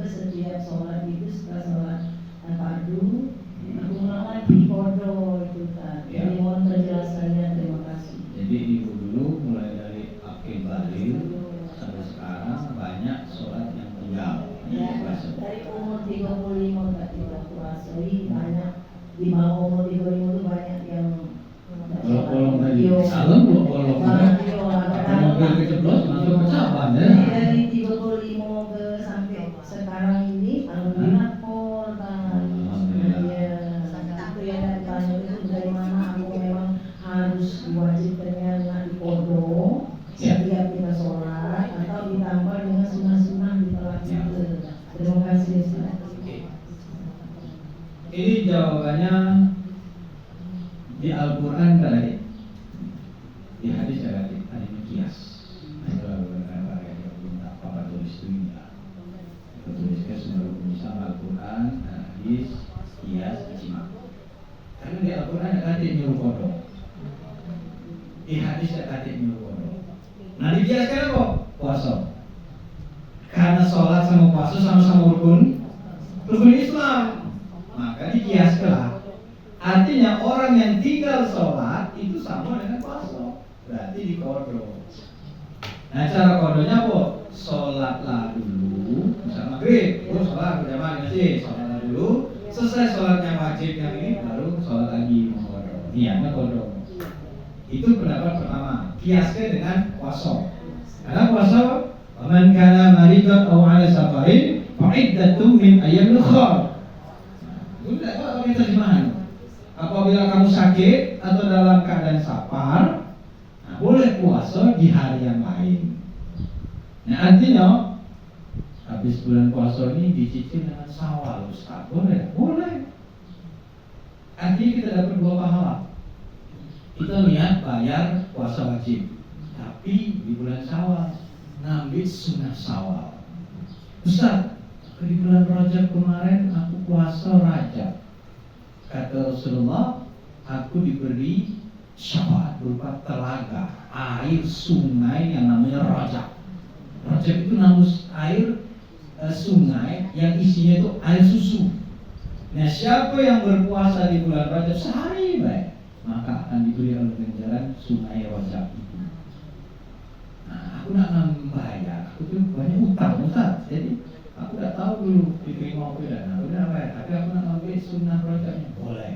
juga setiap sholat itu setelah sholat fardu aku mengalami kodo itu kan. Ya. Jadi mohon penjelasannya, terima kasih. Jadi ibu dulu mulai dari akil balil sampai sekarang banyak sholat yang tinggal. Ya, dari umur 35 berarti puasa banyak, di bawah umur 35 itu banyak yang Bolong-bolong tadi, salam bolong-bolong. Kalau mobil keceplos masuk ke caban ya. Dari 35 ke sampai sekarang ini alhamdulillah korban. Ya, itu yang tanya itu dari mana aku memang harus diwajibkannya di kodo setiap kita sholat atau ditambah dengan sunnah-sunnah di terakhir. Terima kasih Ustaz. Ini jawabannya di Al-Quran tadi, di hadis tadi, hadis kias. Nah, itu beberapa yang minta Papa tulis itu ya. Kita tuliskan semua misalnya Al-Quran, hadis, kias, ijma. Karena di Al-Quran ada kata nyuruh kodok, di hadis ada kata nyuruh kodok. Nah di kias kan apa? Puasa. Karena sholat sama puasa sama-sama rukun Islam, maka dikiaskanlah. Artinya orang yang tinggal sholat itu sama dengan puasa, berarti dikodok. Nah cara kodonya apa? Sholatlah dulu, misalnya maghrib, sholat berjamaah sih, sholatlah dulu. Selesai sholatnya wajib yang ini baru sholat lagi mengkodok. Niatnya kodok. Itu pendapat pertama. Kiaskan dengan puasa. Karena puasa, man kana maridan aw ala safarin fa iddatun min ayyamil ukhra. Itu tidak tahu terjemahan. Apabila kamu sakit atau dalam keadaan safar, nah, boleh puasa di hari yang lain. Nah artinya habis bulan puasa ini dicicil dengan Syawal, Ustaz. Boleh? Boleh. Artinya kita dapat 2 pahala. Kita lihat bayar puasa wajib, tapi di bulan Syawal ngambil sunnah Syawal. Ustaz, di bulan Rajab kemarin aku puasa Rajab. Kata Rasulullah, aku diberi syafaat berupa telaga, air sungai yang namanya Rajab. Rajab itu nama air sungai yang isinya itu air susu. Nah siapa yang berpuasa di bulan Rajab sehari baik, maka akan diberi oleh ganjaran sungai Rajab itu. Nah aku nak membayar, aku tuh banyak utang Ustaz. Jadi aku tak tahu dulu diterima apa tidak. Nah udah baik, tapi aku nak ambil sunnah Rajabnya. Boleh.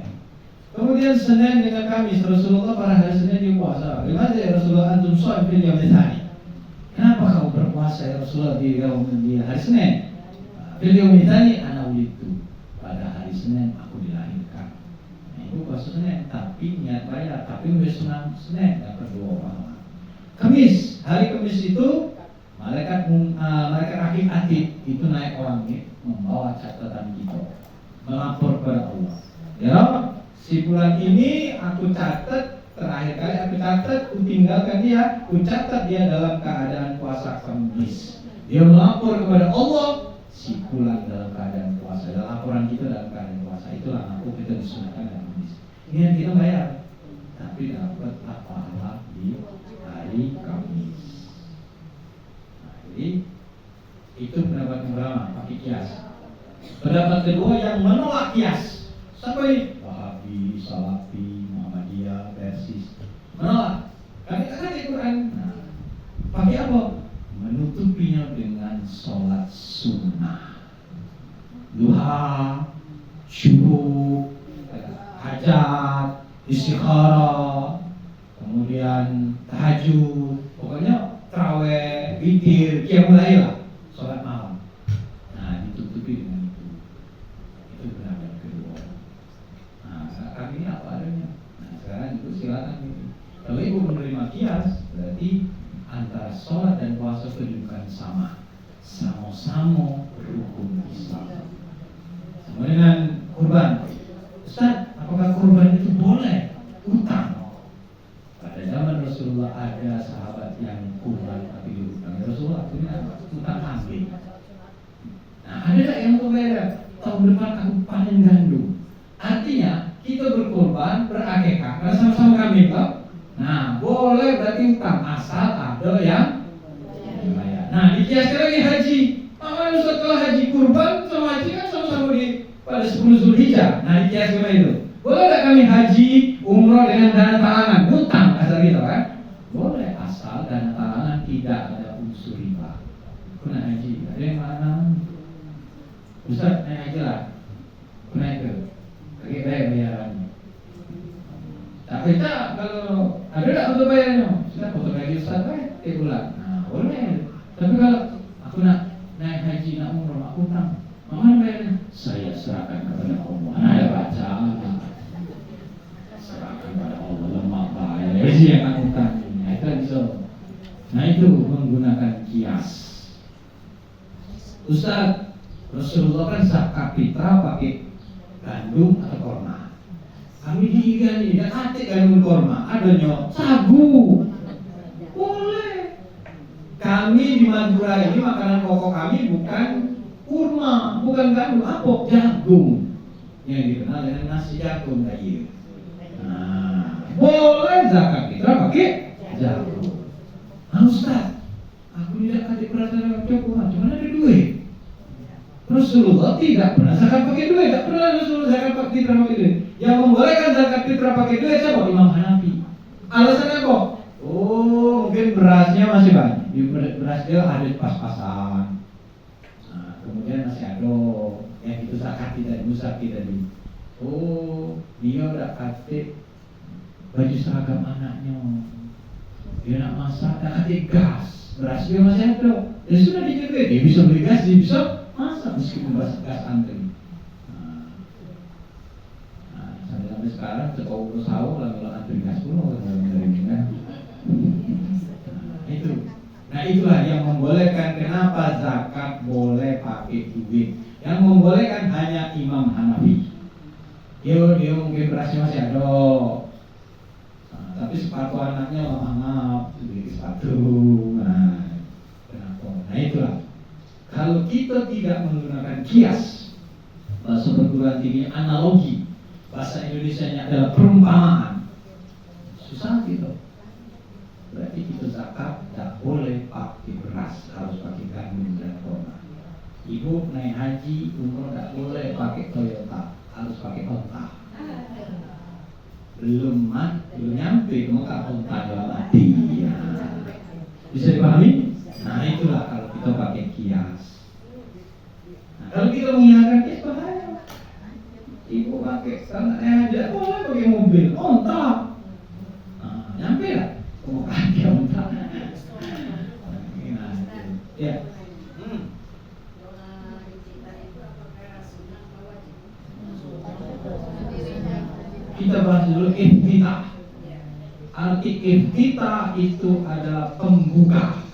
Kemudian Senin dengan Kamis, Rasulullah pada hari Senin dia puasa. Gimana ya Rasulullah antum shaim fil yaumil tsani? Kenapa kamu berpuasa ya Rasulullah di hari Senin? Fil yaumil tsani ana ulidtu. Pada hari Senin aku dilahirkan. Nah, itu puasa Senin, tapi niat bayar, tapi sunnah Senin dapat 2 pahala. Kamis, hari Kamis itu malaikat akib atid itu naik orangnya membawa catatan kita, melapor kepada Allah. Ya, si bulan ini aku catat, terakhir kali aku catat, aku tinggalkan dia, aku catat dia dalam keadaan puasa Kamis. Dia melapor kepada Allah, si bulan dalam keadaan puasa. Dan laporan kita dalam keadaan puasa, itulah aku kita disunahkan dalam Kamis. Ini yang kita bayar, tapi dapat pahala di hari Kamis. Nah, jadi itu pendapat yang pertama, pakai kias. Pendapat kedua yang menolak kias. Siapa ini? Wahabi, Salafi, Muhammadiyah, Persis. Menolak. Kami akan di Quran. Nah, pakai apa? Menutupinya dengan sholat sunnah, duha, syuruk, hajat, istikharah, kemudian tahajud, pokoknya tarawih, witir, qiyamul lail lah, sholat malam. Nah, ditutupi dengan itu. Itu pendapat kedua. Nah, kami ini apa adanya. Nah, sekarang itu silakan ini. Kalau ibu menerima kias, berarti antara sholat dan puasa kedudukan sama, sama-sama rukun Islam. Sama dengan kurban. Ustaz, apakah kurban itu boleh? Utang. Pada zaman Rasulullah ada sahabat yang kurban tapi diutang. Rasulullah punya utang kambing. Nah, ada tak yang berbeda? Tahun depan aku panen gandum. Artinya kita berkurban, berakikah, karena sama-sama kambing toh. Nah, boleh berarti utang asal ada yang dibayar. Nah, dikiaskan lagi haji. Kalau setelah haji kurban sama haji kan sama-sama di pada 10 Zulhijjah. Nah, dikias gimana itu? Boleh nggak kami haji umroh dengan dana talangan? Hutang asal kita kan? Boleh, asal dana talangan tidak ada unsur riba. Kena haji, ada yang mana? Ustaz, naik haji lah. Naik ke, pakai bayarannya. Tapi kita kalau ada nggak untuk bayarnya? Sudah untuk haji Ustaz bayar, bulan. Nah, boleh. Tapi kalau aku nak naik haji, nak umroh, aku hutang. Mana bayarnya? Saya serahkan kepada Allah. Nah, ya baca. Serahkan kepada Allah, lemah bayar. Jadi yang aku hutang. Nah, itu bisa. Nah, itu menggunakan kias. Ustaz, Rasulullah kan zakat fitrah pakai gandum atau korma. Kami diigan ini, dan atik gandum korma, adanya sagu. Boleh. Kami di Madura ini makanan pokok kami bukan kurma, bukan gandum, apa? Jagung. Yang dikenal dengan nasi jagung kayak. Nah, boleh zakat fitrah pakai jagung. Nah, Ustaz, aku tidak ada perasaan jagung, cuma ada duit. Rasulullah tidak pernah zakat pakai duit, tak pernah Rasulullah zakat fitrah pakai duit. Yang membolehkan zakat fitrah pakai duit siapa? Imam Hanafi. Alasannya kok? Oh, mungkin berasnya masih banyak. Di beras dia ada pas-pasan. Nah, kemudian masih ada yang itu zakat tidak musafir tadi. Oh, dia udah kasih baju seragam anaknya. Dia nak masak, nak kasih gas. Beras dia masih ada. Ya sudah dijaga. Dia bisa beli gas, dia bisa masak meskipun gas antri. Sampai sekarang cekau sahur lalu antri gas pun kan. Itu. Nah, itulah yang membolehkan kenapa zakat boleh pakai duit. Yang membolehkan hanya Imam Hanafi. Dia mungkin berasnya masih ada. Nah, tapi sepatu anaknya maaf beli sepatu. Nah, kenapa? Nah, itulah. Kalau kita tidak menggunakan kias, bahasa perguruan tinggi analogi, bahasa Indonesianya adalah perumpamaan, susah gitu. Berarti kita zakat tak boleh pakai beras, harus pakai gandum dan korma. Ibu naik haji umroh tak boleh pakai Toyota, harus pakai onta. Belum nyampe ke Mekah onta dalam hati. Bisa dipahami? Nah, itulah kalau kita pakai kias. Nah, kalau kita menggunakan kias bahaya. Ibu pakai karena tidak boleh pakai mobil, onta. Nah, nyampe lah ke Mekah dia onta. Nah, ya. Kita bahas dulu iftitah. Arti iftitah itu adalah pembuka.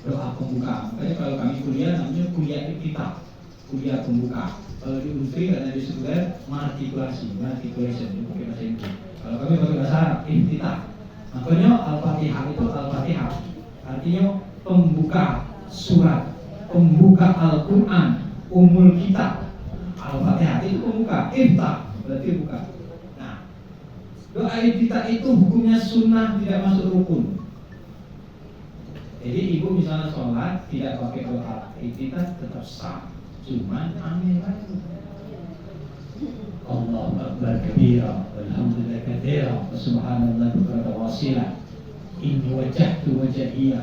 Doa pembuka. Makanya kalau kami kuliah namanya kuliah iftitah, kuliah pembuka. Kalau di Unri ada disebut martikulasi, marticulation itu pakai bahasa Inggris. Kalau kami pakai bahasa Arab, iftitah. Makanya Al-Fatihah itu Al-Fatihah artinya pembuka surat, pembuka Al-Quran, umul kitab. Al-Fatihah itu pembuka, iftah berarti buka. Nah, doa iftitah itu hukumnya sunnah, tidak masuk rukun. Jadi ibu misalnya sholat tidak pakai doa iftitah tetap sah, cuman amin lagi. Allahu akbar kabira, walhamdulillah katsira, subhanallah bukratan wa asila. Inni wajjahtu wajhiya,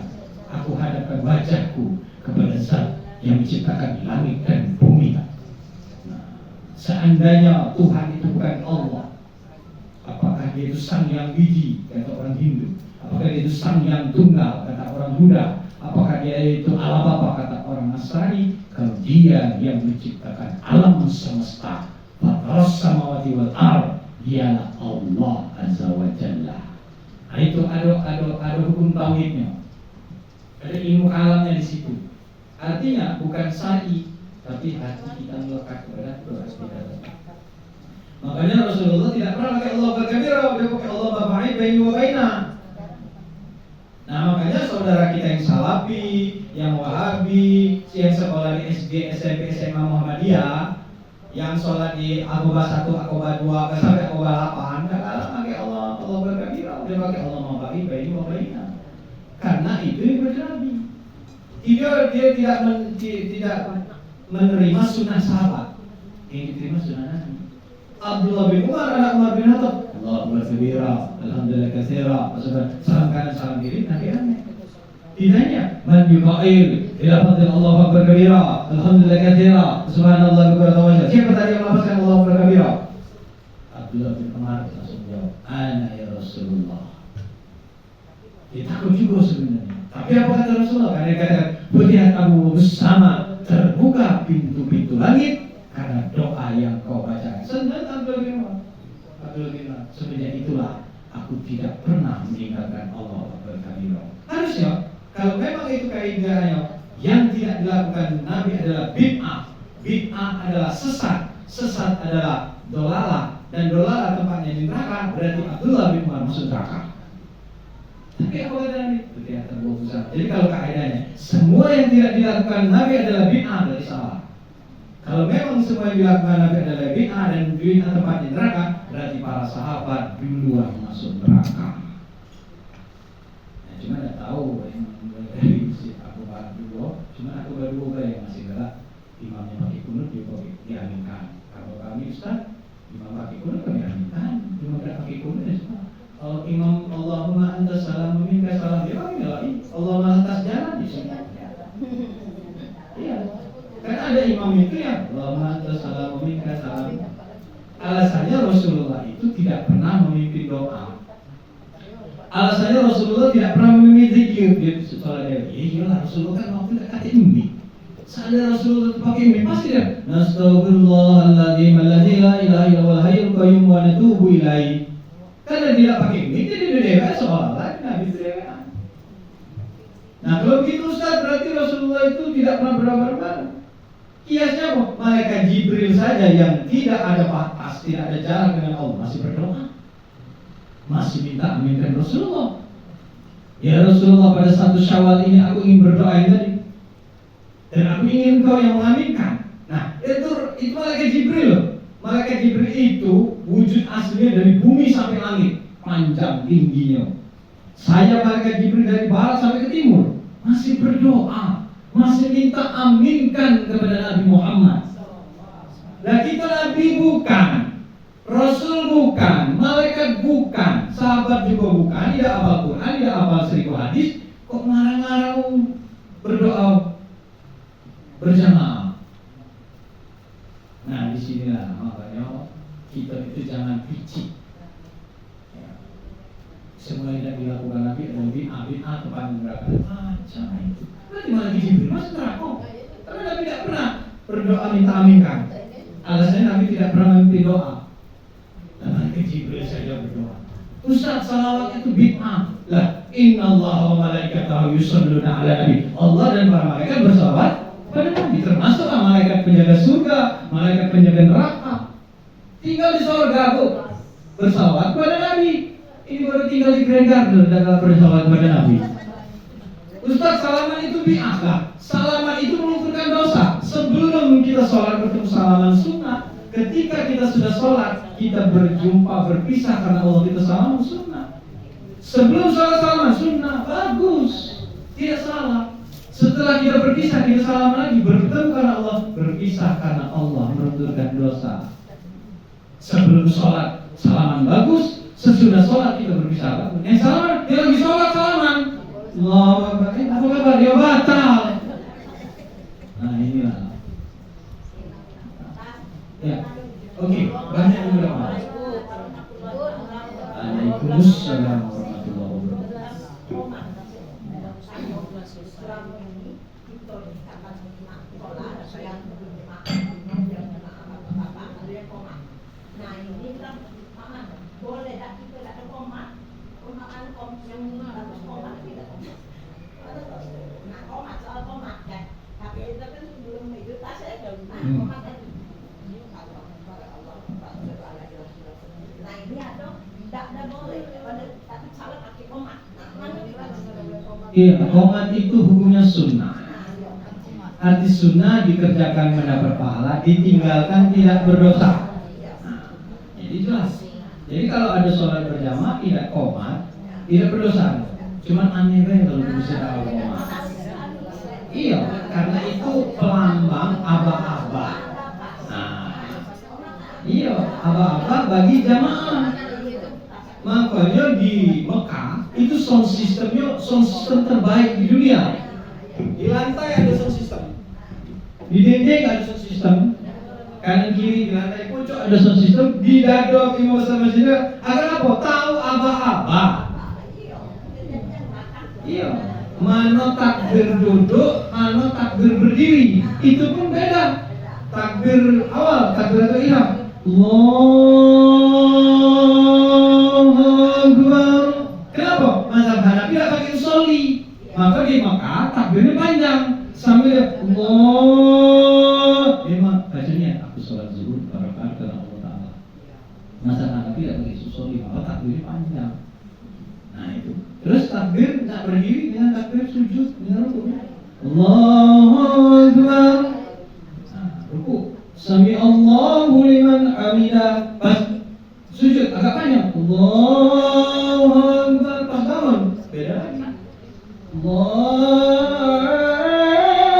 aku hadapkan wajahku kepada Zat yang menciptakan langit dan bumi. Seandainya Tuhan itu bukan Allah, apakah dia itu sang yang biji kata orang Hindu? Apakah dia itu sang yang tunggal kata orang Buddha? Apakah dia itu Allah Bapa kata orang Nasrani? Kalau dia yang menciptakan alam semesta, Fataras samawati wal ard, dialah Allah Azza wa Jalla. Nah, itu ada hukum tauhidnya, ada ilmu alamnya di situ. Artinya bukan syar'i, tapi hati kita melekat kepada doa kita. Makanya Rasulullah tidak pernah pakai Allah berkabira, dia pakai Allah babai baini wa baina. Nah, makanya saudara kita yang Salafi, yang Wahabi, yang sekolah di SD, SMP, SMA Muhammadiyah, yang sholat di Aqobah 1, Aqobah 2, sampai Aqobah 8, enggak kalah pakai Allah berkabira, dia pakai Allah babai baini wa baina. Karena itu yang bernabi. Dia tidak menerima sunnah sahabat. Yang diterima sunnah Nabi. Abdullah bin Umar, anak Umar bin Khattab, Allahu Akbar kabira, alhamdulillah katsira, salam kanan salam kiri, Nabi aneh. Tidaknya, man yuqail ila fadil Allahu Akbar kabira, alhamdulillah katsira, subhanallah bukratan wa asyhadu. Siapa tadi yang melafazkan Allahu Akbar kabira? Abdullah bin Umar langsung jawab, ana ya Rasulullah. Dia takut juga sebenarnya. Tapi apa kata Rasulullah? Karena dia katakan, "Futihat Abu bersama, terbuka pintu-pintu langit karena doa yang kau bacakan." Senang Abdullah bin Umar. Semenjak itulah aku tidak pernah meninggalkan Allah berkabiro. Harusnya kalau memang itu kaidahnya, yang tidak dilakukan Nabi adalah bid'ah. Bid'ah adalah sesat. Sesat adalah dolalah. Dan dolalah tempatnya di neraka. Berarti Abdullah bin Umar masuk neraka. Tapi apa kata Nabi? Jadi kalau kaidahnya, semua yang tidak dilakukan Nabi adalah bid'ah, dari salah. Kalau memang semua yang dilakukan Nabi adalah bid'ah dan bid'ah tempat di neraka, berarti para sahabat duluan masuk neraka. Nah, cuma tidak tahu yang dari si Abu Bakar dulu, cuma Abu Bakar dulu yang masih gerak, imamnya pakai kunut diaminkan. Kalau kami Ustaz, imam pakai kunut kami aminkan, imam tidak pakai kunut ya semua. Kalau imam Allahumma anta salam minka salam, dia pakai Allahumma atas jalan di sini. Iya. Kan ada imam itu ya, Allahumma anta salam minka salam. Alasannya Rasulullah itu tidak pernah memimpin doa. Alasannya Rasulullah tidak pernah memimpin zikir. Dia soal dia, iyalah Rasulullah kan waktu tidak kata imbi. Seandainya Rasulullah pakai imbi pasti dia, Nastaghfirullahaladzim alladzi la ilaha illallahul hayyul qayyum wa natubu ilaihi. Karena tidak pakai imbi, jadi dia seolah-olah Nabi dewa. Nah kalau begitu Ustaz, berarti Rasulullah itu tidak pernah berdoa. Kiasnya apa? Malaikat Jibril saja yang tidak ada batas, tidak ada jarak dengan Allah masih berdoa, masih minta aminkan Rasulullah. Ya Rasulullah, pada satu Syawal ini aku ingin berdoa ini tadi, dan aku ingin engkau yang mengaminkan. Nah itu malaikat Jibril loh. Malaikat Jibril itu wujud aslinya dari bumi sampai langit, panjang tingginya. Saya malaikat Jibril dari barat sampai ke timur masih berdoa, masih minta aminkan kepada Nabi Muhammad. Nah kita Nabi bukan, Rasul bukan, malaikat bukan, sahabat juga bukan, tidak hafal Quran, tidak hafal 1000 hadis, kok ngarang-ngarang berdoa berjamaah. Nah disinilah makanya kita itu jangan picik. Semua yang tidak dilakukan Nabi adalah bid'ah tempat neraka. Macam itu. Nanti malah Jibril masuk neraka. Karena Nabi tidak pernah berdoa minta aminkan. Alasannya Nabi tidak pernah memimpin doa. Dan nanti Jibril saja berdoa. Ustaz, salawat itu bid'ah. Lah, innallaha wa malaikatahu yusholluna ala nabi. Allah dan para malaikat bersalawat pada Nabi, termasuklah malaikat penjaga surga, malaikat penjaga neraka. Tinggal di surga bersalawat pada Nabi. Ini baru tinggal di Grand Garden dan bersalawat pada Nabi. Ustaz, salaman itu bid'ah lah. Salaman itu melumpuhkan dosa. Sebelum kita sholat bertemu salaman sunnah. Ketika kita sudah sholat, kita berjumpa berpisah karena Allah kita salaman sunnah. Sebelum sholat salaman sunnah, bagus, tidak salah. Setelah kita berpisah, kita salaman lagi, bertemu karena Allah, berpisah karena Allah melumpuhkan dosa. Sebelum sholat salaman bagus, sesudah sholat kita berpisah. Yang salaman, dia lagi sholat salaman. Allahu Akbar, apa kabar? Dia batal. Nah inilah. Ya, oke, banyak yang berdoa. Waalaikumsalam warahmatullahi wabarakatuh. Nah ini kita boleh tak kita tak ada komat, yang bagus komat tidak komat. Nah komat soal komat kan, tapi kita kan belum itu tas saya belum komat kan. Nah ini ada tidak boleh, tapi salah pakai komat. Nah mana komat? Iya, komat itu hukumnya sunnah. Arti sunnah dikerjakan mendapat pahala, ditinggalkan tidak berdosa. Jadi jelas. Jadi kalau ada sholat berjamaah tidak komat, tidak berdosa. Cuman aneh banget kalau bisa tahu komat. Iya, karena itu pelambang aba-aba. Nah, iya, aba-aba bagi jamaah. Makanya di Mekah itu sound system terbaik di dunia. Di lantai ada sound system, di dinding ada sound system, kanan kiri di lantai pucuk ada sound system, di dada imam besar masjid. Agar apa? Tahu aba-aba. Iya, mana takbir duduk, mana takbir berdiri, itu pun beda. Takbir awal, takbiratul ihram, Allahu Akbar. Kenapa? Mazhab Hanafi tidak pakai usolli. Maka di Makkah takbirnya panjang sambil Allah. Memang bacanya aku sholat zuhur rakaat karena Allah Taala. Mazhab Hanafi tidak pakai usolli, maka takbirnya panjang. Nah itu. Terus takbir tak berdiri dengan takbir sujud dengan ruku. Allahu Akbar. Nah, ruku. Sami Allahu liman hamidah. Pas sujud agak panjang. Allahu Akbar. Pas bangun beda lagi.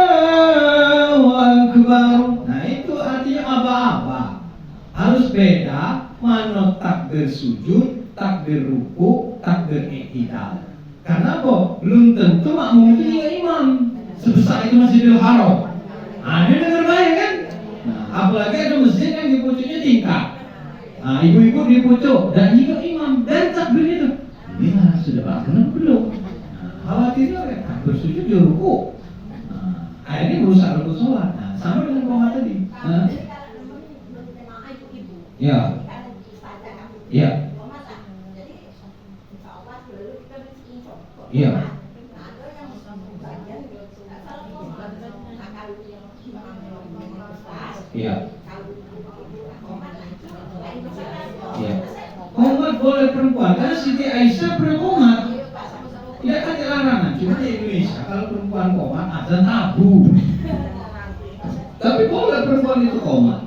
Allahu Akbar. Nah itu artinya aba-aba. Harus beda mana takbir sujud, takbir ruku, takbir i'tidal. Karena apa? Belum tentu makmum itu juga imam. Sebesar itu Masjidil Haram. Nah, dia dengar baik kan? Nah, apalagi ada masjid yang di pucuknya tingkat. Nah, ibu-ibu di pucuk dan juga imam dan takbir itu. Ini sudah bangun belum? Nah, khawatirnya kan takbir sujud di ruku. Nah, akhirnya merusak ruku sholat. Nah, sama dengan komat tadi. Nah, ya. Ya. Iya. Iya. Iya. Komat boleh perempuan karena Siti Aisyah pernah komat. Tidak ada larangan. Cuma di Indonesia kalau perempuan komat azan tabu. Tapi boleh perempuan itu komat.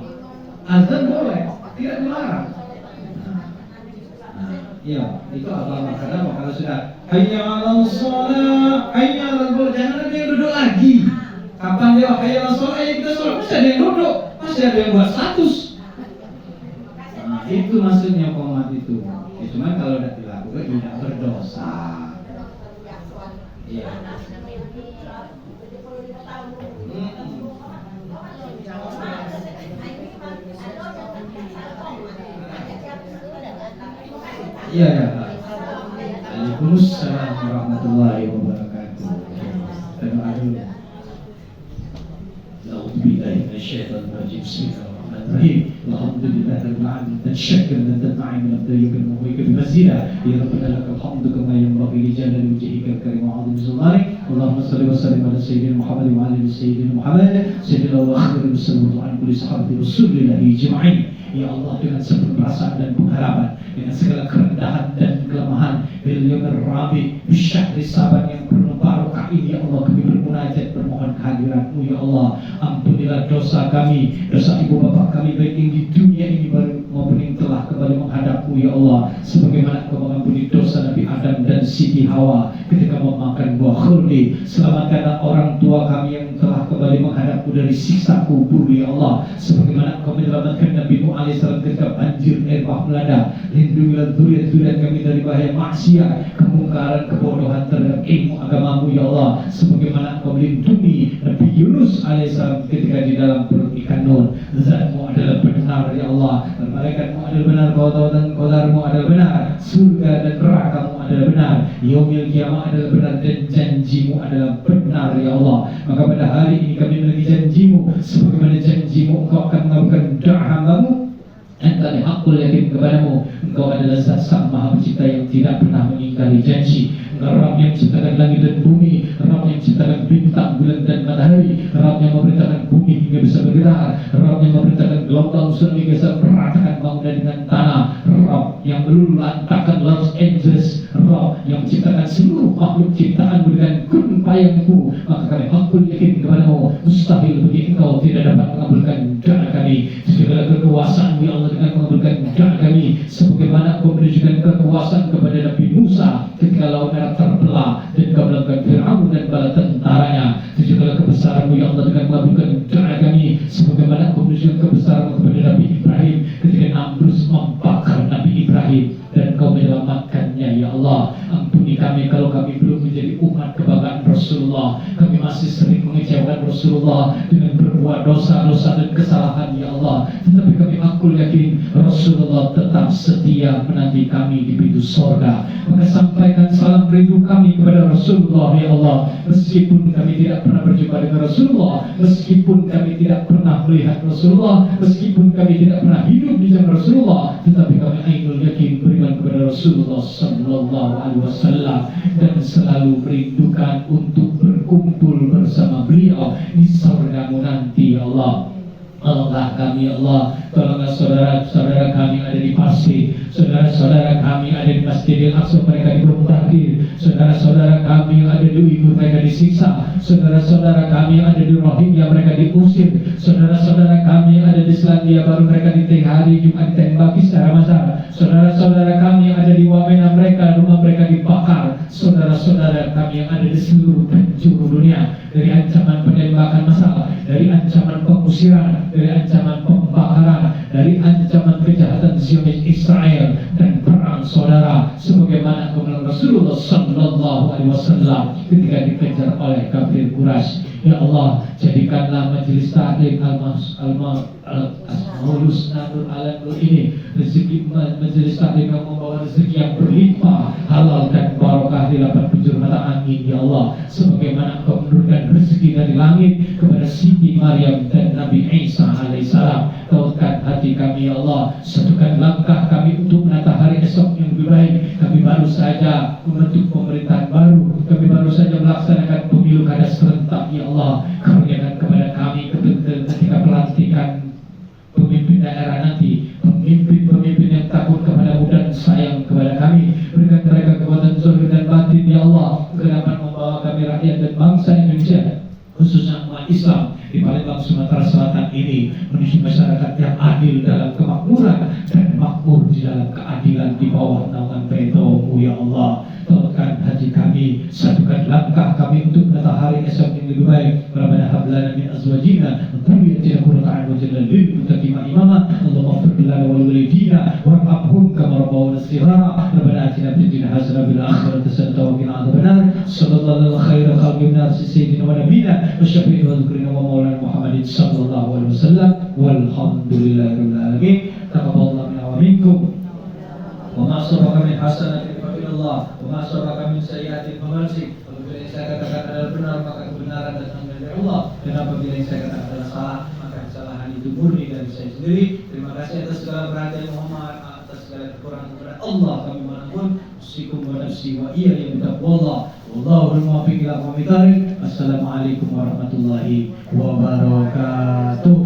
Azan boleh, tidak dilarang. Iya, itu apa? Karena kalau sudah hayya 'alal shalah, hayya 'alal falah, jangan ada yang duduk lagi. Kapan dia hayya 'alal shalah, ayo kita sholat, masih ada yang duduk, masih ada yang buat status. Nah, itu maksudnya qomat itu. Ya, cuman kalau tidak dilakukan tidak berdosa. Iya. Iya ya. Waalaikumsalam warahmatullahi wabarakatuh. Alhamdulillah, bismillahirrahmanirrahim. Alhamdulillah rabbil alamin. Tasyakkur dan tatma'in min abdika wa huwa mazida. Ya rabbana lakal hamdu kama yanbaghi li jalali wajhika al-karim wa 'azimi sultanik. Allahumma shalli wa sallim ala sayyidina Muhammad wa ala ali sayyidina Muhammad. Sayyidina wa akhiru sallallahu alaihi kulli sahabati rasulillah ijma'in. Ya Allah, dengan sepenuh perasaan dan pengharapan, dengan segala kerendahan dan kelemahan, bil yaumir rabi, bisyahri saban yang penuh barokah ini, ya Allah, kami bermunajat bermohon kehadirat-Mu, ya Allah. Ampunilah dosa kami, dosa ibu bapak kami, baik yang di dunia ini maupun yang telah kembali menghadap-Mu, ya Allah. Sebagaimana Engkau mengampuni dosa Nabi Adam dan Siti Hawa ketika memakan buah khuldi. Selamatkanlah orang tua kami yang telah kembali menghadap-Mu dari siksa kubur, ya Allah. Sebagaimana Engkau menyelamatkan Nabi Nuh alaihissalam ketika banjir air bah melanda. Lindungilah zuriat-zuriat kami dari bahaya maksiat, kemungkaran, kebodohan terhadap ilmu agama-Mu, ya Allah. Sebagaimana Engkau melindungi Nabi Yunus alaihissalam ketika di dalam perut ikan Nun. Zat-Mu adalah benar, ya Allah. Dan malaikat-Mu adalah benar, kau dan qadarmu adalah benar, surga dan neraka-Mu adalah benar, yaumil kiamah adalah benar, dan janji-Mu adalah benar, ya Allah. Maka pada hari ini kami memiliki janji-Mu, sebagaimana janji-Mu Engkau akan mengabulkan doa hamba-Mu. Dan kami hakul yakin kepadamu, Engkau adalah Zat Sang Maha Pencipta yang tidak pernah mengingkari janji. Engkau Rabb yang menciptakan langit dan bumi, Rabb yang menciptakan bintang, bulan dan matahari, Rabb yang memerintahkan bumi hingga bisa bergerak, Rabb yang memerintahkan gelombang tsunami hingga bisa meratakan bangunan dengan tanah, Rabb yang meluluh lantakkan Los Angeles, Rabb yang menciptakan seluruh makhluk ciptaan dengan kun payahmu. Maka kami hakul yakin kepadamu, mustahil bagi Engkau tidak dapat mengabulkan doa kami. Segala kekuasaan, ya Allah, dengan mengabulkan doa kami, sebagaimana Engkau menunjukkan kekuasaan kepada Nabi Musa ketika laut merah terbelah dan Engkau melakukan Fir'aun dan bala tentaranya. Segala kepadamu ya Allah dengan mengabulkan doa kami sebagaimana Engkau menunjukkan kebesaran kepada Nabi Ibrahim ketika Namrud membakar Nabi Ibrahim dan Engkau menyelamatkannya ya Allah. Ampuni kami kalau kami belum menjadi umat kebanggaan Rasulullah, kami masih sering mengecewakan Rasulullah dengan berbuat dosa-dosa dan kesalahan ya Allah, tetapi kami akul yakin Rasulullah tetap setia menanti kami di pintu sorga. Maka sampaikan salam rindu kami kepada Rasulullah ya Allah, meskipun kami tidak pernah berjumpa dengan Rasulullah, meskipun kami tidak pernah melihat Rasulullah, meskipun kami tidak pernah hidup di zaman Rasulullah, tetapi kami ainul yakin beriman kepada Rasulullah sallallahu alaihi wasallam dan selalu merindukan untuk berkumpul bersama beliau di surgamu nanti ya Allah. Tolonglah kami ya Allah, tolonglah saudara-saudara kami ada di Parsi, saudara-saudara kami ada di Masjidil Aqsa mereka dibombardir, saudara-saudara kami yang ada di Uyghur mereka disiksa, saudara-saudara kami yang ada di Rohingya mereka diusir, saudara-saudara kami yang ada di Selandia Baru mereka di hari Jumat ditembaki secara massal, saudara-saudara kami yang ada di Wamena mereka rumah mereka dibakar, saudara-saudara kami yang ada di seluruh penjuru dunia dari ancaman penembakan massal, dari ancaman pengusiran, dari ancaman pembakaran, dari ancaman kejahatan Zionis Israel dan perang saudara sebagaimana kebenaran Rasulullah sallallahu alaihi wasallam ketika dikejar oleh kafir Quraisy. Ya Allah, jadikanlah majelis taklim Al-Asmaul Husna Nur Al-Nur ini rezeki majelis taklim yang membawa rezeki yang berlimpah, halal dan barokah di lapan penjuru mata angin ya Allah, sebagaimana Engkau menurunkan rezeki dari langit kepada Siti Maryam dan Nabi Isa alaihissalam. Kuatkan hati kami ya Allah, satukan langkah kami untuk menata hari esok yang lebih baik. Kami baru saja membentuk pemerintahan baru, kami baru saja melaksanakan pemilu kada serentak ya Allah. Karuniakan kepada kami ketika pelantikan pemimpin daerah nanti, pemimpin-pemimpin yang takut kepadamu dan sayang kepada kami. Berikan mereka kekuatan zahir dan batin ya Allah, agar dapat membawa kami rakyat dan bangsa Indonesia khususnya umat Islam di Palembang Sumatera Selatan ini menuju masyarakat yang adil dalam kemakmuran dan makmur di dalam keadilan di bawah naungan Ridho-Mu ya Allah. Tolongkan hati kami, satukan langkah kami untuk menata hari esok yang lebih baik. Rabbana hab lana min azwajina wa dhurriyyatina qurrata a'yun waj'alna lil muttaqina imama. Allahumma ighfir lana wa liwalidina warhamhum kama rabbawna shighara. Rabbana atina fid dunya hasanah wa fil akhirati hasanah wa qina adzabannar. Sallallahu khairal khalqi min sayyidina wa nabiyina wa syafi'ina wa dzikrina wa maulana Muhammadin sallallahu alaihi wasallam. Walhamdulillahirabbil alamin. Taqabbalallahu minna wa minkum. Wa ma asabaka min hasanatin fa min Allah, wa ma asabaka min sayyi'atin fa min nafsik. Apabila yang saya katakan adalah benar maka kebenaran datang dari Allah, dan apabila yang saya katakan adalah salah maka kesalahan itu murni dari saya sendiri. Terima kasih atas segala perhatian Muhammad, atas segala kekurangan kepada Allah kami mohon. Usikum wa nafsi wa iya yang bertaqwallah. Wallahul muwaffiq ila aqwamit thariq. Assalamualaikum warahmatullahi wabarakatuh.